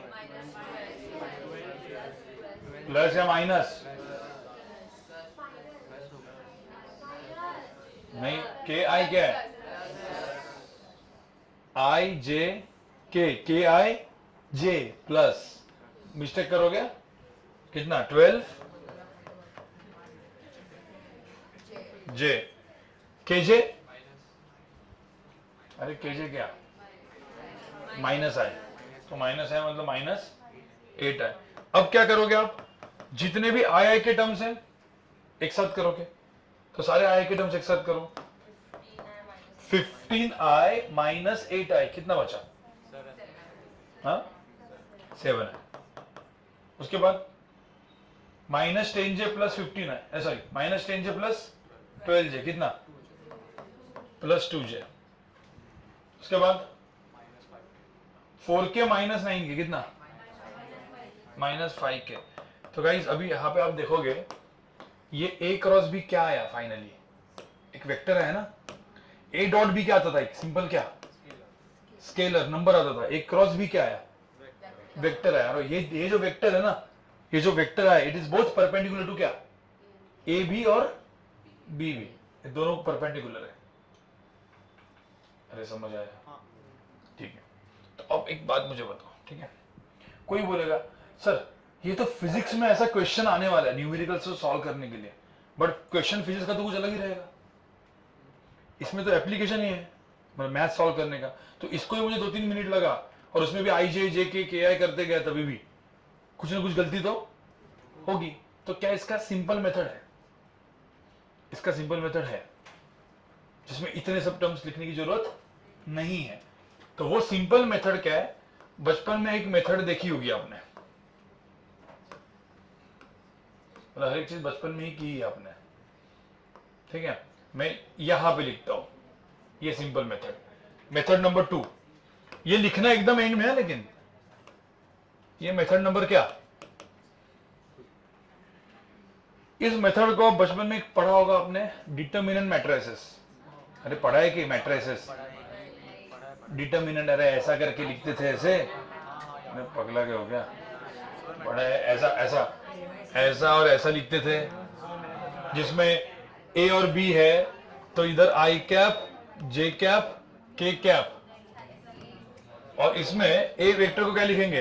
प्लस या माइनस, नहीं के आई क्या है, आई जे के आई जे प्लस, मिस्टेक करोगे कितना 12 जे के जे, अरे के जे क्या माइनस आई, तो माइनस है मतलब माइनस 8 है। अब क्या करोगे आप, जितने भी आई के टर्म्स हैं एक साथ करोगे, तो सारे आई के टर्म्स एक साथ करो, 15i माइनस 8i कितना बचा, हाँ 7 है। उसके बाद माइनस 10j प्लस 15 है, sorry minus 10j plus 12j कितना प्लस 2j। उसके बाद 4k माइनस 9k कितना माइनस 5k। तो गाइस अभी यहाँ पे आप देखोगे ये a क्रॉस b क्या आया, फाइनली एक वेक्टर है ना, a डॉट b क्या आता था, एक सिंपल क्या स्केलर नंबर आता था, a क्रॉस b क्या आया वेक्टर आया। और ये जो वेक्टर है ना, ये जो वेक्टर आया it is both perpendicular to क्या ए बी और बी बी, ये दोनों परपेंडिकुलर है। अरे समझ आया? ठीक है, तो अब एक बात मुझे बताओ, ठीक है, कोई बोलेगा सर ये तो फिजिक्स में ऐसा क्वेश्चन आने वाला है न्यूमेरिकल से सॉल्व करने के लिए, बट क्वेश्चन फिजिक्स का तो कुछ अलग ही रहेगा, इसमें तो एप्लीकेशन ही है मतलब मैथ सॉल्व करने का। तो इसको ही मुझे 2-3 मिनट लगा और उसमें भी आई जे के आई करते गया, तभी भी कुछ ना कुछ गलती तो होगी। तो क्या इसका सिंपल मेथड है, इसका सिंपल मेथड है जिसमें इतने सब टर्म्स लिखने की जरूरत नहीं है। तो वो सिंपल मेथड क्या है, बचपन में एक मेथड देखी होगी आपने, मतलब हर एक चीज बचपन में ही की है आपने, ठीक है। मैं यहां पे लिखता हूं ये सिंपल मेथड, मेथड नंबर 2, ये लिखना एकदम एंड में है, लेकिन ये मेथड नंबर क्या, इस मेथड को बचपन में पढ़ा होगा आपने, डिटर्मिनेंट मैट्रिसेस। अरे पढ़ा है कि मैट्रिसेस डिटर्मिनेंट, अरे ऐसा करके लिखते थे ऐसे, मैं पगला के हो गया, पढ़ा है ऐसा ऐसा ऐसा और ऐसा लिखते थे, जिसमें ए और बी है तो इधर आई कैप जे कैप के कैप, और इसमें ए वेक्टर को क्या लिखेंगे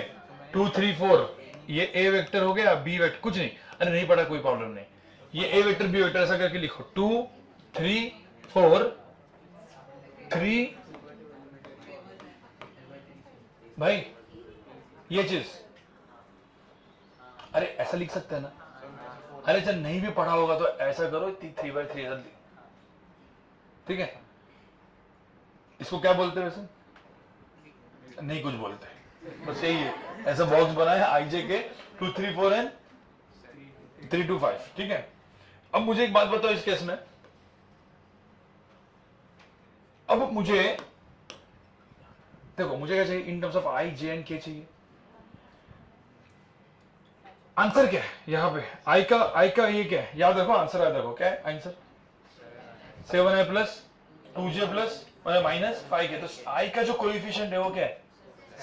2 3 4, ये ए वेक्टर हो गया, बी वेक्टर कुछ नहीं, अरे नहीं पढ़ा कोई प्रॉब्लम नहीं, ये ए वेक्टर बी वेक्टर ऐसा करके लिखो 2 3 4 3, भाई ये चीज, अरे ऐसा लिख सकते हैं ना, अरे जब नहीं भी पढ़ा होगा तो ऐसा करो 3/3 ऐसा, ठीक है। इसको क्या बोलते हैं वैसे, नहीं कुछ बोलते, बस यही है, ऐसा बॉक्स बनाया आई जे के 2 3 4 एंड 3 2 5, ठीक है। अब मुझे एक बात बताओ इस केस में, अब मुझे देखो मुझे क्या चाहिए, इन terms of I J and के चाहिए। आंसर क्या है यहां पे, आई का ये क्या है, याद देखो आंसर है, देखो क्या है आंसर 7 है प्लस 2j प्लस माइनस 5 है, तो आई का जो कोएफिशिएंट है वो क्या है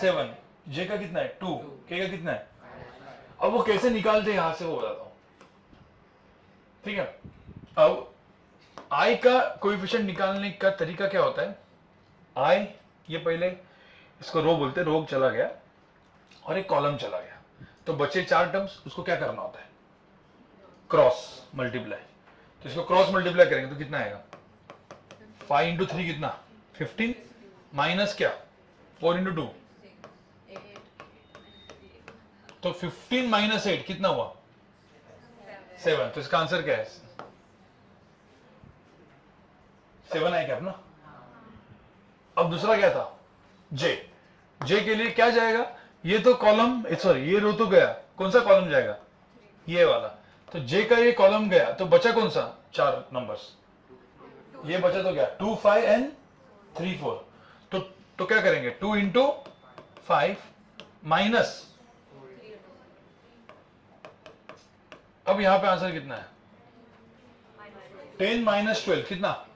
7, जे का कितना है 2, के का कितना है, अब वो कैसे निकालते हैं यहां से वो बताता हूं, ठीक है। अब आई का कोएफिशिएंट निकालने का तरीका क्या होता है, आई ये पहले इसको रो बोलते हैं, रो चला गया और एक कॉलम चला गया, तो बचे 4 टर्म्स, उसको क्या करना होता है? Cross multiply. तो इसको क्रॉस मल्टीप्लाई करेंगे तो कितना आएगा? 5 इंटू 3 कितना? 15 माइनस क्या? 4 इंटू 2 तो 15 माइनस 8 कितना हुआ? 7। तो इसका आंसर क्या है? 7 है क्या अपना? अब दूसरा क्या था? जे। जे के लिए क्या जाएगा? ये तो कॉलम, सॉरी ये रो तो गया, कौन सा कॉलम जाएगा? ये वाला। तो जे का ये कॉलम गया, तो बचा कौन सा? 4 नंबर्स। ये बचा तो क्या? 2, 5 एंड 3, 4। तो क्या करेंगे? 2 इंटू 5 माइनस, अब यहां पे आंसर कितना है? 10 माइनस 12 कितना?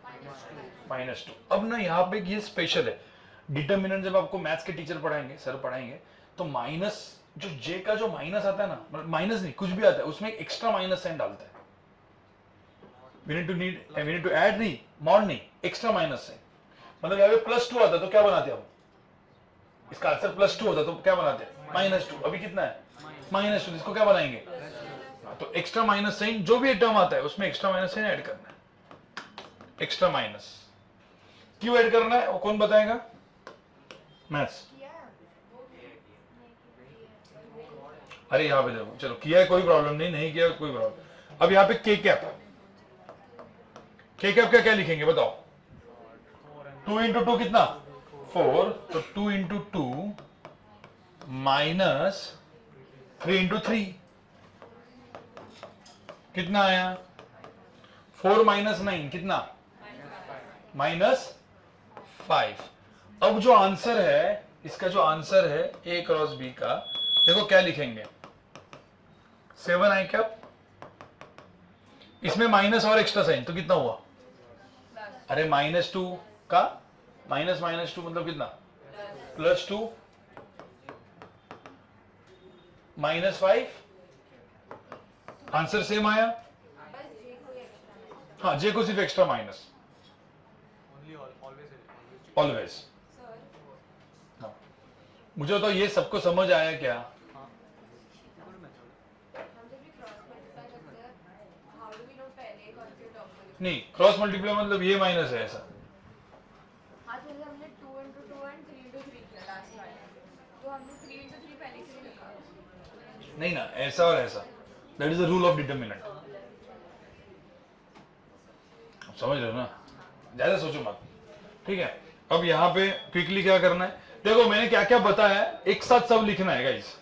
-2। अब ना यहाँ पे ये स्पेशल है, डिटर्मिनेंट जब आपको मैथ्स के टीचर पढ़ाएंगे, सर पढ़ाएंगे, तो माइनस, जो जे का जो माइनस आता है ना, माइनस नहीं कुछ भी आता है, उसमें एक्स्ट्रा माइनस साइन डालता है। वी नीड टू ऐड नहीं, मॉड नहीं, एक्स्ट्रा माइनस साइन। मतलब यहाँ पे +2 आता तो क्या बनाते हम? इसका आंसर +2 होता तो क्या बनाते? -2। अभी कितना है? -2। इसको क्या बनाएंगे? तो एक्स्ट्रा माइनस साइन, जो भी टर्म आता है उसमें एक्स्ट्रा माइनस साइन ऐड करना है। एक्स्ट्रा माइनस क्यों ऐड करना है वो कौन बताएगा? मैथ्स। अरे यहाँ पे देखो, चलो किया है कोई प्रॉब्लम नहीं, नहीं किया कोई प्रॉब्लम। अब यहाँ पे के कैप का क्या लिखेंगे बताओ? 2 इंटू 2 कितना? 4। तो 2 इंटू 2 माइनस 3 इंटू 3 कितना आया? 4 माइनस 9 कितना? -5। अब जो आंसर है, इसका जो आंसर है A क्रॉस B का, देखो क्या लिखेंगे? 7 आई कैप, इसमें माइनस और एक्स्ट्रा साइन, तो कितना हुआ? अरे -2 का -2 मतलब कितना? +2 -5, आंसर सेम आया। हाँ, जे को सिर्फ एक्स्ट्रा माइनस, ऑलवेज। हाँ, मुझे तो ये सबको समझ आया क्या? नहीं, क्रॉस मल्टीप्लाई मतलब ये माइनस है ऐसा। हाँ, तो हमने 2 इंटू 2 एंड 3 इंटू 3 किया लास्ट वाले, तो हमने 3 इंटू 3 पहले से ही लिखा। नहीं ना, ऐसा और ऐसा, that is the rule of determinant. समझ रहे हो ना? ज्यादा सोचो मत, ठीक है? अब यहाँ पे क्विकली क्या करना है, देखो मैंने क्या क्या बताया, एक साथ सब लिखना है गाइस।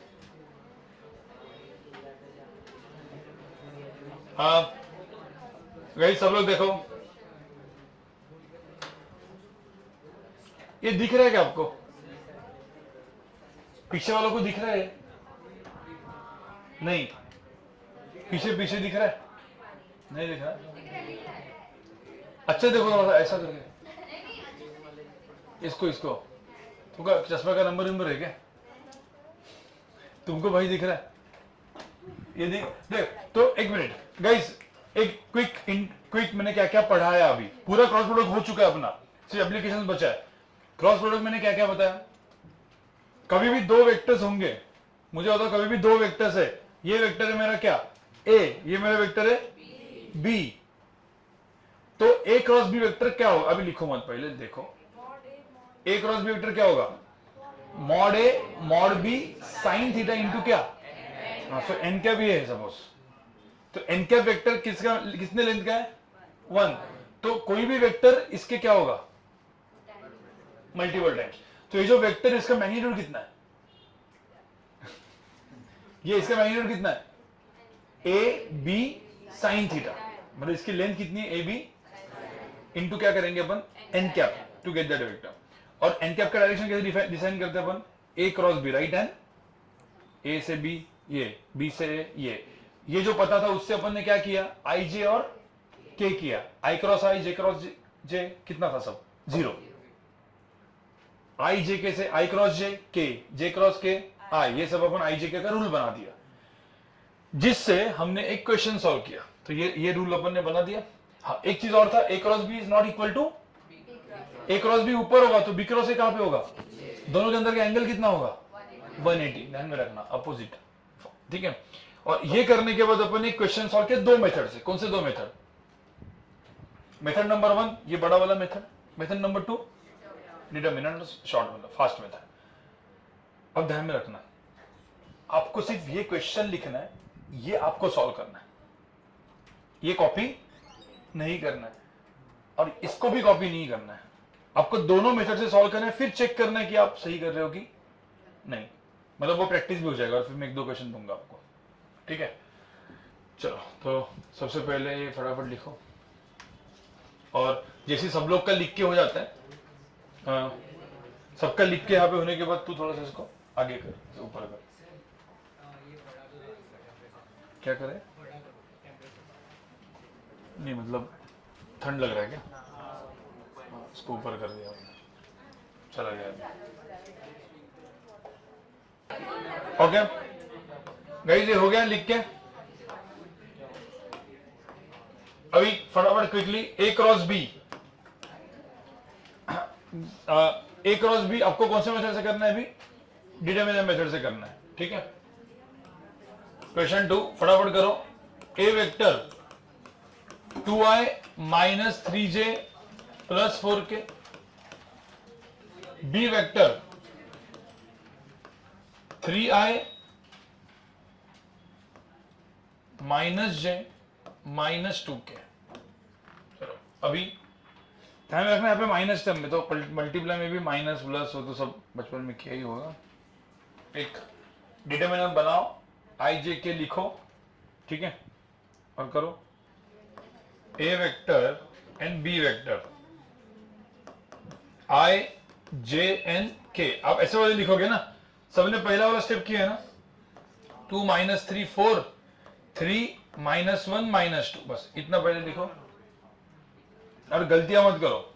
हाँ गाइस, सब लोग देखो, ये दिख रहा है क्या आपको? पीछे वालों को दिख रहा है? नहीं, पीछे पीछे दिख रहा है? नहीं दिख रहा? अच्छा देखो थोड़ा सा ऐसा करके, इसको तुमका चश्मा का नंबर है क्या? तुमको भाई दिख रहा है? ये देख तो एक मिनट गाइस, एक क्विक मैंने क्या क्या पढ़ाया, अभी पूरा क्रॉस प्रोडक्ट हो चुका है अपना, सिर्फ एप्लीकेशन बचा है। क्रॉस प्रोडक्ट मैंने क्या क्या बताया? कभी भी 2 वेक्टर्स होंगे, मुझे बताओ, कभी भी 2 वेक्टर्स है, ये वेक्टर है मेरा क्या? A, ये मेरा वेक्टर है B। तो A क्रॉस B वेक्टर क्या होगा? अभी लिखो मत, पहले देखो, A क्रॉस B वेक्टर क्या होगा? Mod A mod B sign theta into क्या? हाँ, सो n क्या भी है सपोज, तो n कैप वेक्टर किसने लेंथ का है? 1। तो कोई भी वेक्टर इसके क्या होगा? Multiple times. तो ये जो वेक्टर, इसका मैग्नीट्यूड कितना है? ये इसका मैग्नीट्यूड कितना है? ए बी साइन थीटा, मतलब इसकी लेंथ कितनी है? ए बी इंटू क्या करेंगे अपन? N cap, to get that vector. और एन कैप का डायरेक्शन कैसे डिसाइन करते हैं अपन? A cross B, right hand, A से बी ये, बी से ये जो पता था उससे अपन ने क्या किया? आई जे और के किया, आई क्रॉस आई, जे क्रॉस जे कितना था? सब 0। आई जे के से आई क्रॉस जे के, जे क्रॉस के आई, ये सब अपन आई जे के का रूल बना दिया, जिससे हमने एक क्वेश्चन सॉल्व किया। तो ये रूल अपन ने बना दिया। हाँ, एक चीज और था, A cross B is not equal to A cross B ऊपर होगा तो बी क्रॉस ए कहां पे होगा, दोनों के अंदर का एंगल कितना होगा 180, ध्यान में रखना अपोजिट, ठीक है। और ये करने के बाद अपन एक क्वेश्चन सॉल्व किया दो मेथड से। कौन से दो मेथड, मेथड नंबर 1 ये बड़ा वाला method, method number 2 determinant short वाला फास्ट मेथड। अब ध्यान में रखना आपको सिर्फ ये क्वेश्चन लिखना है, ये आपको सॉल्व करना है, ये कॉपी नहीं करना है और इसको भी कॉपी नहीं करना है। आपको दोनों मेथड से सॉल्व करना है, फिर चेक करना है कि आप सही कर रहे हो कि नहीं, मतलब वो प्रैक्टिस भी हो जाएगा। और फिर मैं एक दो क्वेश्चन दूंगा आपको, ठीक है। चलो तो सबसे पहले ये फटाफट लिखो, और जैसे सब लोग का लिख के हो जाता है, सबका लिख के यहाँ पे होने के बाद तू थोड़ा सा इसको आगे कर, ऊपर कर, क्या करे, नहीं मतलब ठंड लग रहा है क्या, इसको ऊपर कर दिया, चला गया। ओके गाइस, ये हो गया लिख के। अभी फटाफट क्विकली ए क्रॉस बी, ए क्रॉस बी आपको कौन से मेथड से करना है, अभी डिटरमिनेंट मेथड से करना है, ठीक है। क्वेश्चन 2 फटाफट करो। A vector 2i minus 3j plus 4k, B vector 3i minus j minus 2k। चलो अभी ध्यान रखना यहाँ पे माइनस टर्म में, तो मल्टीप्लाई में भी माइनस प्लस हो तो सब बचपन में किया ही होगा। एक डिटरमिनेंट बनाओ, आई जे के लिखो, ठीक है, और करो। A vector and B vector I J and K, आप ऐसे वाले लिखोगे ना, सबने पहला वाला स्टेप किया है ना, 2 माइनस 3 4, 3 माइनस 1 माइनस 2, बस इतना पहले लिखो और गलतियां मत करो।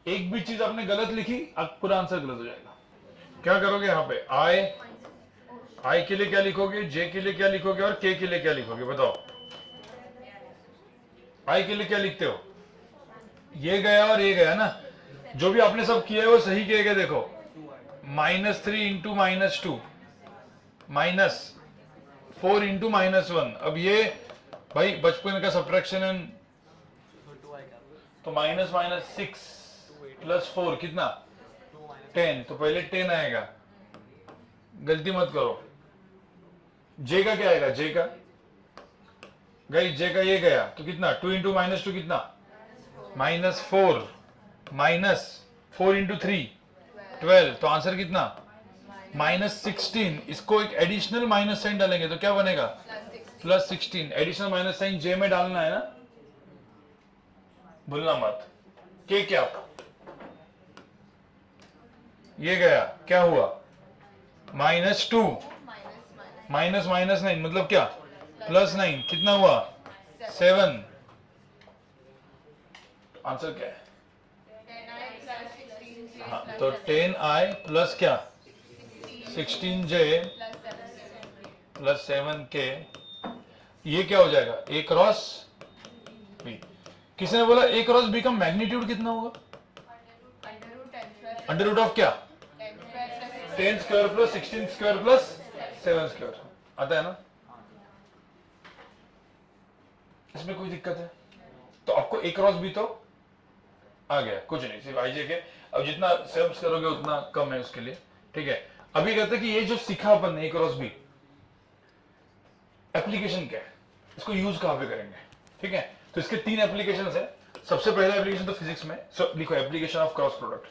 एक भी चीज आपने गलत लिखी, अब पूरा आंसर गलत हो जाएगा। क्या करोगे यहाँ पे, आई के लिए क्या लिखोगे, जे के लिए क्या लिखोगे और के लिए क्या लिखोगे, बताओ। आई के लिए क्या लिखते हो, ये गया और ये गया ना, जो भी आपने सब किया है वो सही किए गए। देखो -3 इंटू -2 माइनस 4 इंटू -1। अब ये भाई बचपन का सब्ट्रैक्शन है, तो माइनस माइनस 6 प्लस 4 कितना 10, तो पहले 10 आएगा, गलती मत करो। जे का क्या आएगा, जे का गई, जे का ये गया तो कितना 2 इंटू -2 कितना -4 माइनस 4 इंटू 3 12, तो आंसर कितना -16। इसको एक एडिशनल माइनस साइन डालेंगे तो क्या बनेगा +16। एडिशनल माइनस साइन जे में डालना है ना, भूलना मत। के क्या, ये गया क्या हुआ -2 माइनस माइनस 9 मतलब क्या +9, कितना हुआ 7। आंसर क्या है, हाँ तो 10i प्लस क्या 16j प्लस 7k, ये क्या हो जाएगा ए क्रॉस बी। किसने बोला ए क्रॉस बी का मैग्नीट्यूड कितना होगा, अंडर रूट ऑफ क्या 10 square plus 16 square plus 7 square, आता है ना। इसमें कोई दिक्कत है, तो आपको ए क्रॉस बी तो आ गया, कुछ नहीं, सिर्फ आई जे के। अब जितना सेव्स करोगे उतना कम है उसके लिए, ठीक है। अभी कहते हैं कि ये जो सीखा अपन ने ए क्रॉस बी, एप्लीकेशन क्या है, इसको यूज कहां पे करेंगे, ठीक है। तो इसके 3 एप्लीकेशंस है। सबसे पहला एप्लीकेशन तो फिजिक्स में, लिखो application of cross product.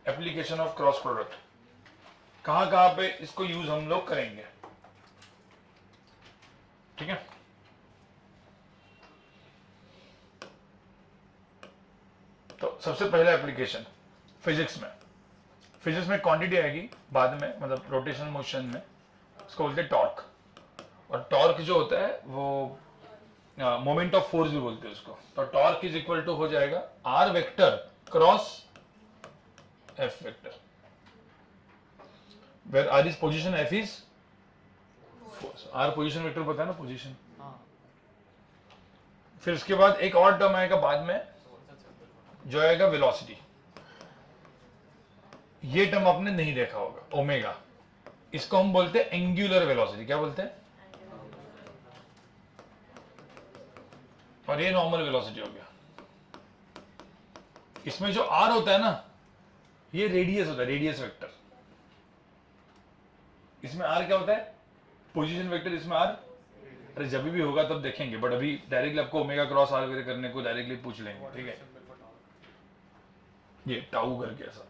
Application of cross product कहां कहां पे इसको यूज हम लोग करेंगे, ठीक है। तो सबसे पहला एप्लीकेशन फिजिक्स में क्वांटिटी आएगी बाद में, मतलब रोटेशन मोशन में, उसको बोलते हैं टॉर्क। और टॉर्क जो होता है वो मोमेंट ऑफ फोर्स भी बोलते हैं उसको। तो टॉर्क इज इक्वल टू हो जाएगा R vector cross F vector, where R is position, F is R position vector पता है ना, पोजीशन। हाँ फिर उसके बाद एक और टर्म आएगा बाद में जो आएगा वेलोसिटी। ये टर्म आपने नहीं देखा होगा, ओमेगा। इसको हम बोलते हैं एंगुलर वेलोसिटी। क्या बोलते हैं? और ये नॉर्मल वेलोसिटी हो गया। इसमें जो आर होता है ना, ये रेडियस होता है, रेडियस वेक्टर। इसमें आर क्या होता है? Position vector. इसमें आर, अरे जब भी होगा तब देखेंगे, बट अभी डायरेक्टली आपको ओमेगा क्रॉस आर वगैरह करने को डायरेक्टली पूछ लेंगे, ठीक है? ये टाउ करके ऐसा।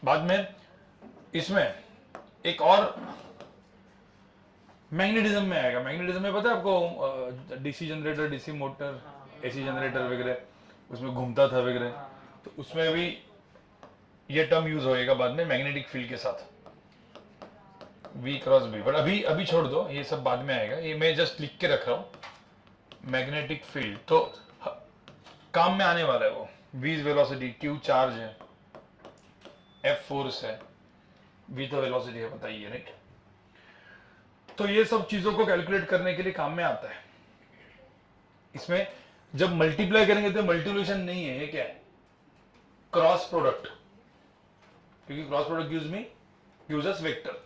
बाद में इसमें एक और मैग्नेटिज्म में आएगा। मैग्नेटिज्म में पता है आपको, DC generator, DC motor, AC generator वगैरह, उसमें घूमता था वगैरह, तो उसमें भी ये टर्म यूज होएगा बाद में मैग्नेटिक फील्ड के साथ, V क्रॉस B। बट अभी छोड़ दो, ये सब बाद में आएगा, ये मैं जस्ट लिख के रख रहा हूं। मैग्नेटिक फील्ड तो काम में आने वाला है वो। V is velocity, Q charge है, F फोर्स है, V तो वेलोसिटी है, पता ही है, राइट? तो ये सब चीजों को कैलकुलेट करने के लिए काम में आता है। इसमें जब मल्टीप्लाई करेंगे तो मल्टीप्लिकेशन नहीं है, ये क्या है? क्रॉस प्रोडक्ट, क्योंकि cross product gives us vector.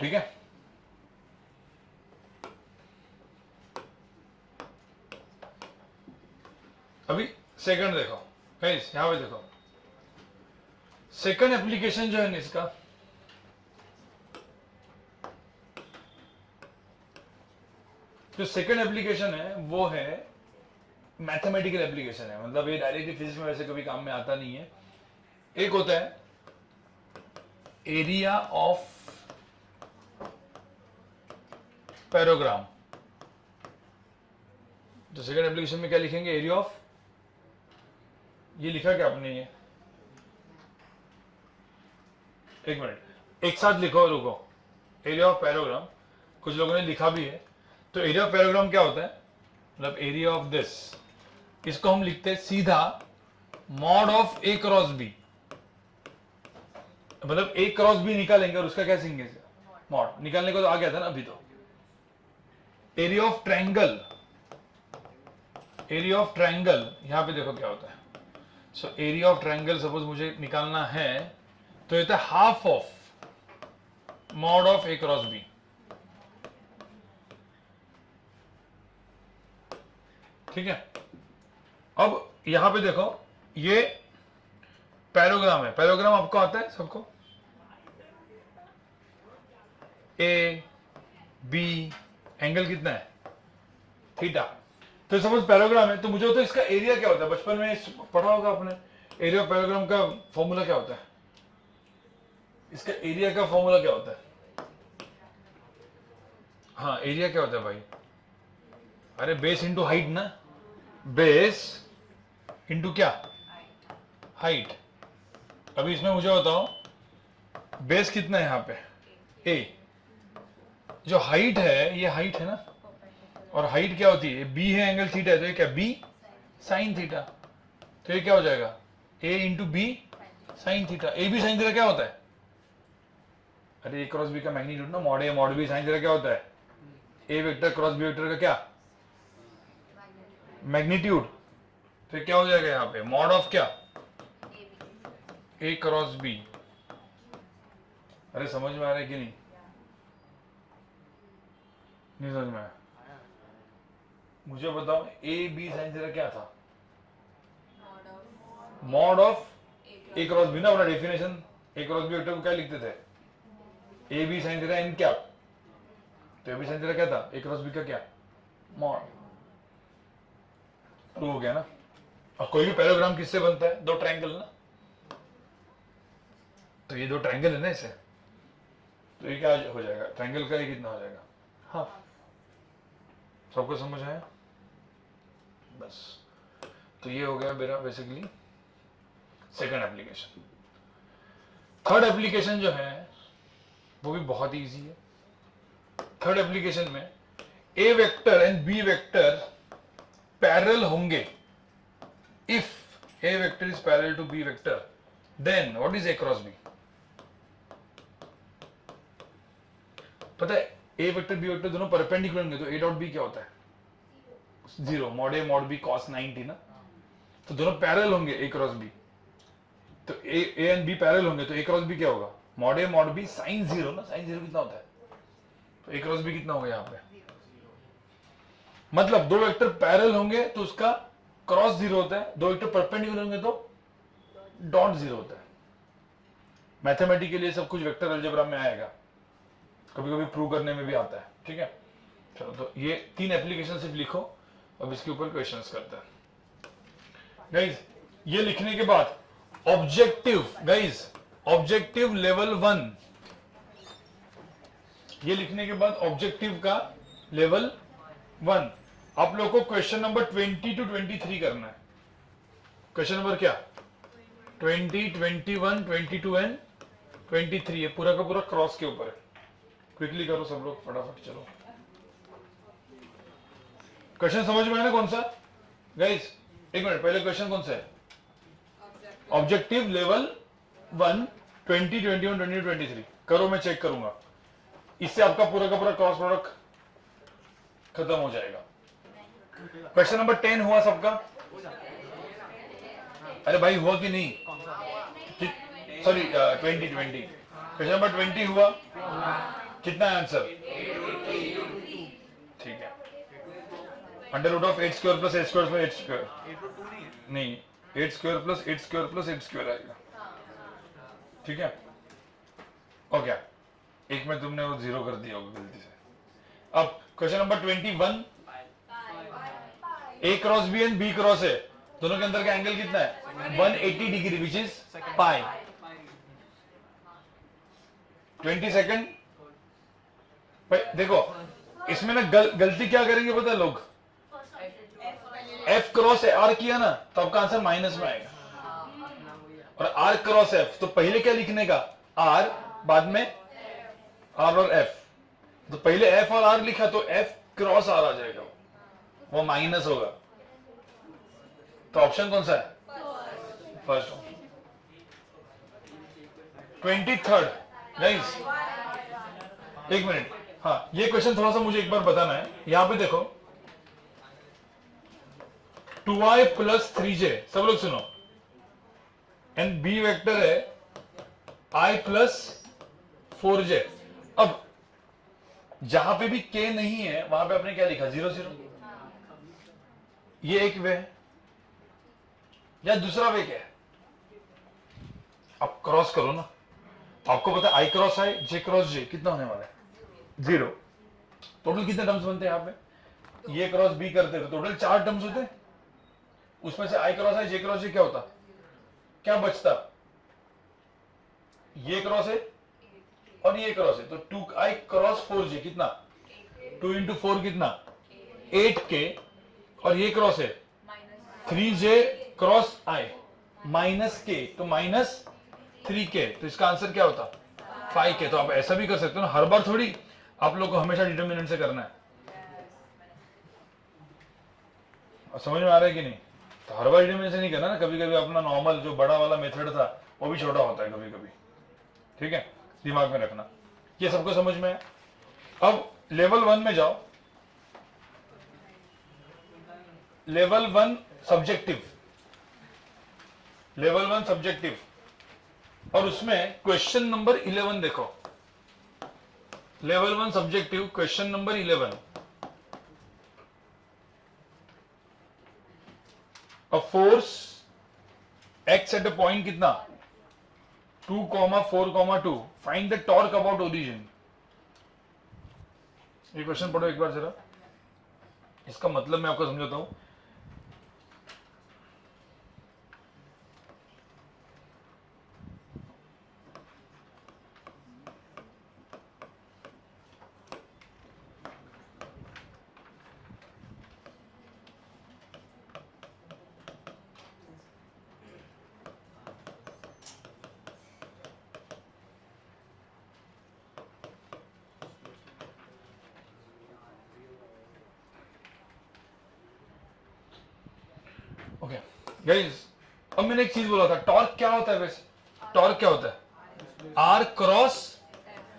ठीक है? अभी सेकंड देखो गाइस, यहां पे देखो सेकंड एप्लीकेशन जो है ना इसका, जो सेकंड एप्लीकेशन है वो है मैथमेटिकल एप्लीकेशन है। मतलब ये डायरेक्टली फिजिक्स में वैसे कभी काम में आता नहीं है। एक होता है एरिया ऑफ पैराग्राम। तो सेकंड एप्लीकेशन में क्या लिखेंगे? एरिया ऑफ, ये लिखा क्या आपने? ये एक मिनट, एक साथ लिखो, रुको। एरिया ऑफ पैराग्राम कुछ लोगों ने लिखा भी है। तो एरिया ऑफ पैराग्राम क्या होता है? मतलब एरिया ऑफ दिस, इसको हम लिखते हैं सीधा mod of A cross B. मतलब ए क्रॉस बी निकालेंगे और उसका क्या सीखेंगे? मॉड। निकालने को तो आ गया था ना अभी। तो area of triangle, area of triangle यहां पे देखो क्या होता है। So area of triangle suppose मुझे निकालना है तो ये था half of mod of A cross B. ठीक है? अब यहां पे देखो, ये पैराग्राम है। पैराग्राम आपको आता है सबको? ए बी, एंगल कितना है? थीटा। तो सपोज पैराग्राम है, तो मुझे होता है इसका एरिया क्या होता है? बचपन में पढ़ा होगा आपने। एरिया ऑफ पैराग्राम का फॉर्मूला क्या होता है? इसका एरिया का फॉर्मूला क्या होता है? हाँ, एरिया क्या होता है भाई? अरे बेस इंटू हाइट ना। बेस इंटू क्या? हाइट। अभी इसमें मुझे बताओ, बेस कितना है यहाँ पे? ए। जो हाइट है, ये हाइट है ना, और हाइट क्या होती है? बी है, एंगल थीटा है, तो ये क्या? B sine theta. तो ये क्या हो जाएगा? A into B sine theta. A B sine theta क्या होता है? अरे ए क्रॉस बी का मैग्नीट्यूड ना, mod A mod B sine theta क्या होता है? A vector cross B vector का क्या? मैग्नीट्यूड। तो क्या हो जाएगा यहाँ पे? मॉड ऑफ क्या? ए क्रॉस बी। अरे समझ में आ रहा है कि नहीं? नहीं समझ में आया? मुझे बताओ, ए बी साइन थीटा क्या था? Mod of A cross B ना। अपना definition A cross B vector को क्या लिखते थे? A B sine theta in क्या? तो ए बी साइन थीटा क्या था? ए क्रॉस बी का क्या? मॉड। प्रूव हो गया ना? और कोई भी पैराग्राम किससे बनता है? दो ट्रायंगल ना। तो ये दो ट्रायंगल है ना इसे, तो ये क्या हो जाएगा? ट्रायंगल का ये कितना हो जाएगा? हाफ। सबको समझ आया? बस। तो ये हो गया मेरा basically second application. Third application जो है वो भी बहुत ही इजी है। थर्ड एप्लीकेशन में A vector and B vector parallel होंगे, if A vector is parallel to B vector, then what is A cross B? पता है ए वेक्टर बी वेक्टर दोनों परपेंडिकुलर होंगे तो ए डॉट बी क्या होता है? Zero. Mod A mod B cos 90 ना, तो दोनों पैरेलल होंगे ए क्रॉस बी, तो ए एंड बी पैरेलल होंगे तो ए क्रॉस बी क्या होगा? Mod A mod B sine zero ना, साइन जीरो कितना होता है? तो ए क्रॉस बी कितना होगा यहाँ पे? मतलब दो वेक्टर पैरेलल होंगे तो उसका क्रॉस जीरो होता है, दो वेक्टर परपेंडिकुलर होंगे तो डॉट जीरो होता है। मैथमेटिकली सब कुछ वेक्टर अलजेब्रा में आएगा, कभी कभी प्रूव करने में भी आता है, ठीक है। चलो तो ये 3 एप्लीकेशन सिर्फ लिखो, अब इसके ऊपर क्वेश्चंस करते हैं गाइज। ये लिखने के बाद ऑब्जेक्टिव गाइज, ऑब्जेक्टिव लेवल 1, ये लिखने के बाद ऑब्जेक्टिव का लेवल 1 आप लोग को क्वेश्चन नंबर 20 to 23 करना है। क्वेश्चन नंबर क्या? 20, 21, 22 एंड 23, ये पूरा का पूरा क्रॉस के ऊपर है। क्विकली करो सब लोग फटाफट, चलो। क्वेश्चन समझ में आया ना कौन सा गाइस? एक मिनट, पहले क्वेश्चन कौन सा है? ऑब्जेक्टिव लेवल 1, 20, 21, 22, 23 करो, मैं चेक करूंगा। इससे आपका पूरा का पूरा क्रॉस प्रोडक्ट खत्म हो जाएगा। क्वेश्चन नंबर 10 हुआ सबका? अरे भाई हुआ कि नहीं? सॉरी 20। क्वेश्चन नंबर 20 हुआ? कितना है आंसर? ठीक है। Under root of 8 square plus 8 square plus 8 square नहीं, 8 square plus 8 square plus 8 square आएगा, ठीक है। और क्या एक में तुमने वो जीरो कर दिया होगा गलती से। अब question number 21, A cross B and B cross है, दोनों के अंदर का एंगल कितना है? 180 डिग्री विच इज पाई। 22 देखो इसमें ना गलती क्या करेंगे पता है लोग? एफ क्रॉस आर किया ना तो आपका आंसर माइनस में आएगा, और आर क्रॉस एफ तो पहले क्या लिखने का? आर, बाद में आर और एफ, तो पहले एफ और आर लिखा तो एफ क्रॉस आर आ जाएगा, वो माइनस होगा। तो ऑप्शन कौन सा है? First option. 23 गाइस, एक मिनट, हाँ ये क्वेश्चन थोड़ा सा मुझे एक बार बताना है। यहां पे देखो 2i प्लस 3j, सब लोग सुनो, एंड बी वेक्टर है i प्लस 4j। अब जहां पे भी k नहीं है वहां पे आपने क्या लिखा? 0 0। ये एक वे है, या दूसरा वे क्या है? आप क्रॉस करो ना, आपको पता है i cross i, j cross j कितना होने वाला है? 0। टोटल कितने टर्म्स बनते हैं यहाँ पे? ये क्रॉस बी करते तो टोटल 4 टर्म्स होते, उसमें से i cross i j cross j क्या होता? क्या बचता? ये क्रॉस है और ये क्रॉस है, तो 2i क्रॉस 4j कितना? 2 इंटू 4 कितना? 8k, और ये क्रॉस है 3j cross i minus k, तो माइनस 3k, तो इसका आंसर क्या होता? 5k। तो आप ऐसा भी कर सकते हो ना, हर बार थोड़ी आप लोग को हमेशा डिटरमिनेंट से करना है। और समझ में आ रहा है कि नहीं? तो हर बार डिटरमिनेंट से नहीं करना ना, कभी कभी अपना नॉर्मल जो बड़ा वाला मेथड था वो भी छोटा होता है कभी कभी, ठीक है, दिमाग में रखना। ये सबको समझ में है? अब लेवल 1 में जाओ। लेवल 1 सब्जेक्टिव, लेवल 1 सब्जेक्टिव, और उसमें क्वेश्चन नंबर 11 देखो। Level 1 subjective question number 11, a force x at a point कितना? 2, 4, 2, find the torque about origin। ये क्वेश्चन पढ़ो एक बार जरा, इसका मतलब मैं आपको समझाता हूं। ओके गाइस, अब मैंने एक चीज बोला था, टॉर्क क्या होता है वैसे? टॉर्क क्या होता है? R cross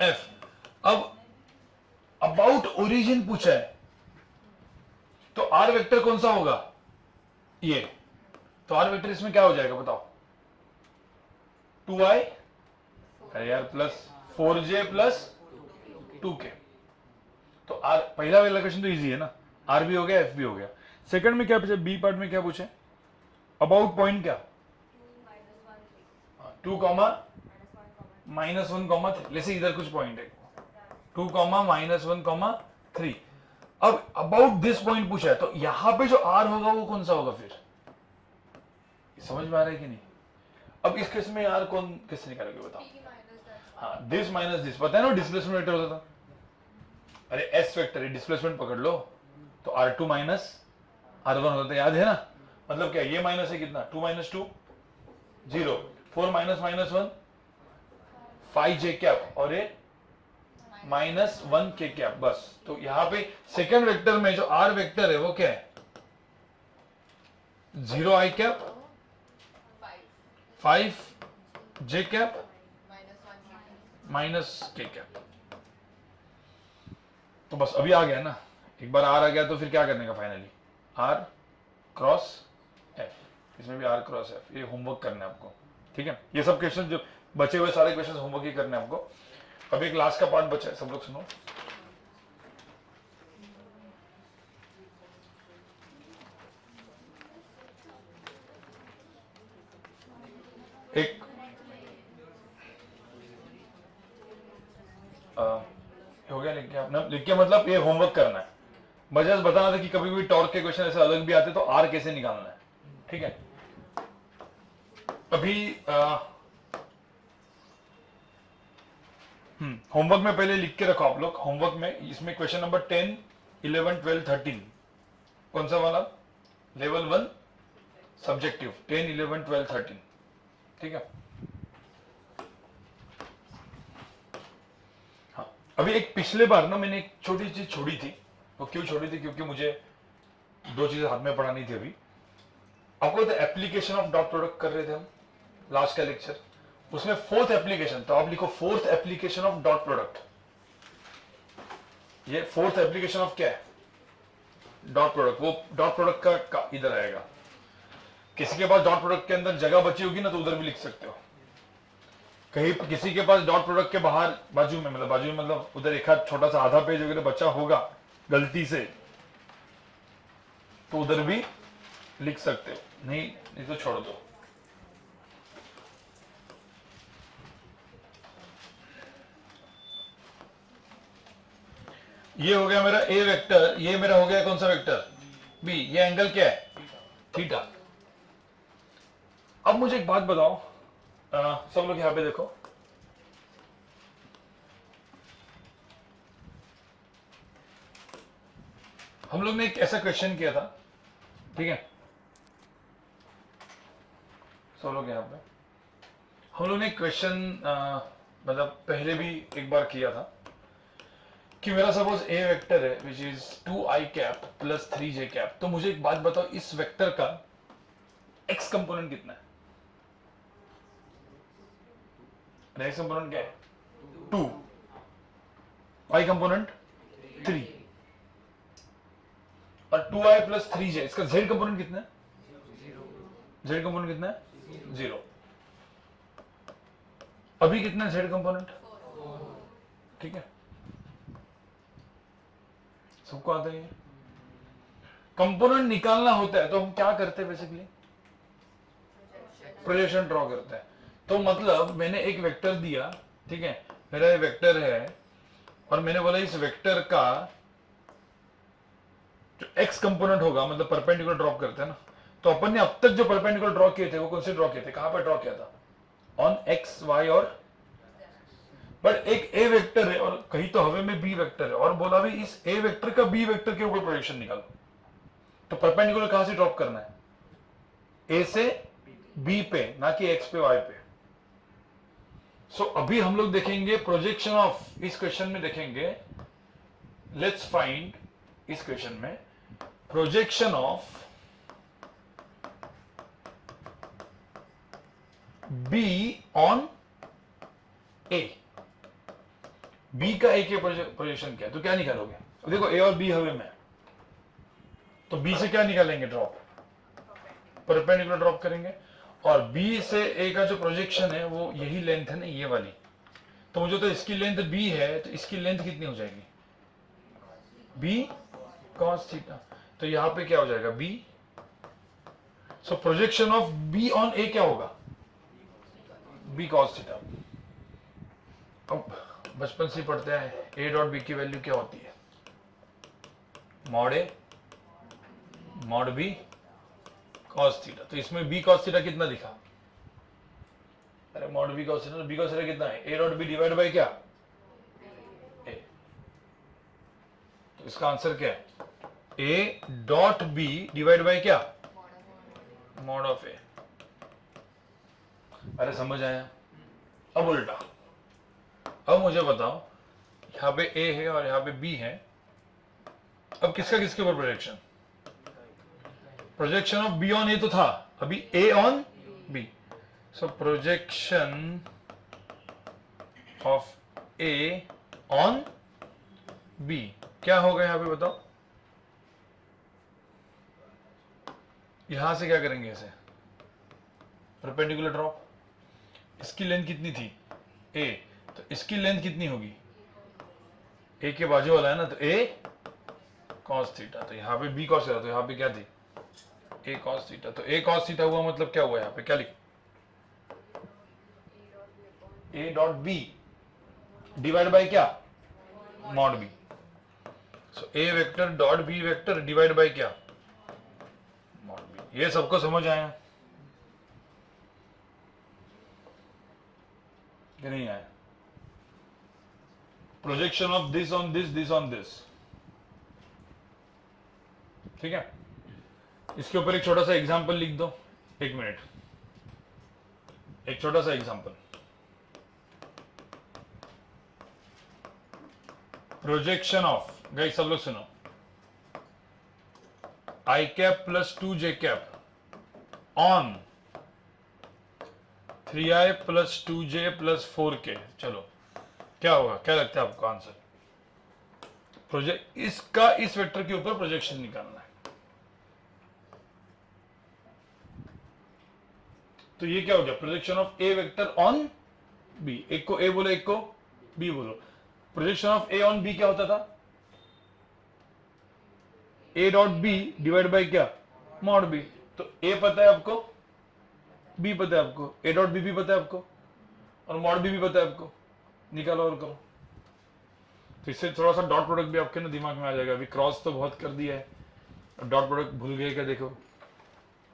F. अब अबाउट ओरिजिन पूछा है तो आर वेक्टर कौन सा होगा? ये। तो आर वेक्टर इसमें क्या हो जाएगा बताओ? 2i, अरे यार, प्लस 4j प्लस 2k। तो आर, पहला वाला क्वेश्चन तो इजी है ना, आर भी हो गया, एफ भी हो गया। सेकंड में क्या पूछे? बी पार्ट में क्या पूछे? अबाउट पॉइंट क्या? 2 कॉमा -1 जैसे इधर कुछ पॉइंट है, 2 कॉमा -1 3। अब अबाउट दिस पॉइंट पूछा है तो यहां पे जो आर होगा वो कौन सा होगा फिर? समझ में आ रहा है कि नहीं? अब इस केस में आर कौन कैसे निकालोगे बताओ? हाँ, दिस माइनस दिस, पता है ना डिस्प्लेसमेंट वेक्टर होता था। अरे एस वेक्टर है, डिस्प्लेसमेंट पकड़ लो तो R2 माइनस R1 होता था, याद है ना? मतलब क्या, ये माइनस है कितना? 2 - 2 0, 4 -1 5 j कैप और ये -1 k कैप, बस। तो यहां पे सेकंड वेक्टर में जो R वेक्टर है वो क्या है? 0 i cap, 5 j cap, -k cap. तो बस अभी आ गया ना, एक बार आर आ गया तो फिर क्या करने का फाइनली? आर क्रॉस एफ, इसमें भी आर क्रॉस एफ। ये होमवर्क करना है आपको, ठीक है? ये सब क्वेश्चन जो बचे हुए सारे क्वेश्चन होमवर्क ही करने हैं आपको। अब एक लास्ट का पार्ट बचा है, सब लोग सुनो। एक हो गया, लिख के आपने लिख के, मतलब ये होमवर्क करना है। मैं बताना था कि कभी भी टॉर्क के क्वेश्चन ऐसे अलग भी आते तो आर कैसे निकालना है, ठीक है? अभी होमवर्क में पहले लिख के रखो आप लोग। होमवर्क में इसमें क्वेश्चन नंबर 10, 11, 12, 13 कौन सा वाला? लेवल 1 सब्जेक्टिव, 10, 11, 12, 13, ठीक है? हाँ, अभी एक पिछले बार ना मैंने एक छोटी चीज छोड़ी थी। वो क्यों छोड़ी थी? क्योंकि मुझे 2 चीजें हाथ में पढ़ानी थी। अभी आपको एप्लीकेशन ऑफ डॉट प्रोडक्ट कर रहे थे हम लास्ट का लेक्चर, उसमें फोर्थ एप्लीकेशन, तो आप लिखो fourth application of dot product. ये फोर्थ एप्लीकेशन ऑफ क्या है? Dot product. वो डॉट प्रोडक्ट का इधर आएगा। किसी के पास डॉट प्रोडक्ट के अंदर जगह बची होगी ना तो उधर भी लिख सकते हो। कहीं किसी के पास डॉट प्रोडक्ट के बाहर बाजू में मतलब उधर एक हाथ छोटा सा आधा पेज वगैरह बचा होगा गलती से, तो उधर भी लिख सकते हो। नहीं तो छोड़ दो। ये हो गया मेरा ए वेक्टर, ये मेरा हो गया कौन सा वेक्टर? बी। ये एंगल क्या है? थीटा। अब मुझे एक बात बताओ, सब लोग यहां पे देखो। हम लोग ने एक ऐसा क्वेश्चन किया था, ठीक है? सब लोग यहां पे, हम लोग ने क्वेश्चन मतलब पहले भी एक बार किया था कि मेरा सपोज ए वेक्टर है which is 2i cap plus 3j cap. तो मुझे एक बात बताओ, इस वेक्टर का x कंपोनेंट कितना है? x कंपोनेंट क्या है? 2, y कंपोनेंट 3 और 2i प्लस 3j। इसका z कंपोनेंट कितना है? z कंपोनेंट कितना है? 0। अभी कितना z कंपोनेंट? ठीक है, सबको आता है। कंपोनेंट निकालना होता है तो हम क्या करते हैं? बेसिकली प्रोजेक्शन ड्रॉ करते हैं। तो मतलब मैंने एक वेक्टर दिया, ठीक है? मेरा ये वेक्टर है और मैंने बोला इस वेक्टर का जो x कंपोनेंट होगा, मतलब परपेंडिकुलर ड्रॉ करते हैं ना, तो अपन ने अब तक जो परपेंडिकुलर ड्रॉ किए थे वो कौन से ड्रॉ किए थे? कहां पर ड्रॉ किया था? ऑन x, y और, बट एक ए वेक्टर है और कहीं तो हवे में बी वेक्टर है और बोला भी इस ए वेक्टर का बी वेक्टर के ऊपर प्रोजेक्शन निकालो। तो परपेंडिकुलर कहां से ड्रॉप करना है? ए से बी पे, ना कि एक्स पे वाई पे। सो अभी हम लोग देखेंगे प्रोजेक्शन ऑफ, इस क्वेश्चन में देखेंगे, लेट्स फाइंड इस क्वेश्चन में projection of B on A, B का ए के प्रोजेक्शन क्या है, तो क्या निकालोगे? देखो ए और बी हवे में, तो बी से क्या निकालेंगे? ड्रॉप, परपेंडिकुलर ड्रॉप करेंगे। और बी से ए का जो प्रोजेक्शन है वो यही लेंथ है ना, ये वाली। तो मुझे तो इसकी लेंथ बी है, तो इसकी लेंथ कितनी हो जाएगी? B cos theta. तो यहां पे क्या हो जाएगा? B. So projection of B on A क्या होगा? B cos theta. अब बचपन से पढ़ते हैं ए डॉट बी की वैल्यू क्या होती है? Mod A mod B cos theta. तो इसमें बी कॉस थीटा कितना दिखा? अरे mod B cos theta, B cos theta कितना है? A dot B divide by क्या? ए। तो इसका आंसर क्या है? A dot B divide by क्या? Mod of A. अरे समझ आया? अब उल्टा, अब मुझे बताओ, यहां पे ए है और यहां पे बी है, अब किसका किसके ऊपर projection? Projection of B on A तो था, अभी A on B. So projection of A on B क्या होगा यहां पे बताओ? यहां से क्या करेंगे? इसे परपेंडिकुलर ड्रॉप। इसकी लेंथ कितनी थी? ए, तो इसकी लेंथ कितनी होगी? ए के बाजू वाला है ना, तो ए कॉस थीटा। तो यहाँ पे बी कॉस थीटा, तो यहाँ पे क्या थी? ए कॉस थीटा। तो ए कॉस थीटा हुआ मतलब क्या हुआ? यहाँ पे क्या लिख? A dot B divide by क्या? Mod B. So A vector dot B vector divide by क्या? Mod B. ये सबको समझ आया कि नहीं आया? Projection of this on this, this on this, ठीक है। इसके ऊपर एक छोटा सा एग्जांपल लिख दो, एक मिनट, एक छोटा सा एग्जांपल। प्रोजेक्शन ऑफ, गाइस सब लोग सुनो, I cap plus 2j cap on 3i plus 2j plus 4k। चलो क्या होगा? क्या लगता है आपको आंसर? प्रोजेक्ट इसका इस वेक्टर के ऊपर प्रोजेक्शन निकालना है। तो ये क्या हो गया? Projection of A vector on B. एक को ए बोलो, एक को बी बोलो। Projection of A on B क्या होता था? A dot B divide by क्या? Mod B. तो ए पता है आपको, बी पता है आपको, ए डॉट बी भी पता है आपको, और मॉड बी भी पता है आपको। निकालो और करो। तो इससे थोड़ा सा डॉट प्रोडक्ट भी आपके ना दिमाग में आ जाएगा। अभी क्रॉस तो बहुत कर दिया है, डॉट प्रोडक्ट भूल गए क्या? देखो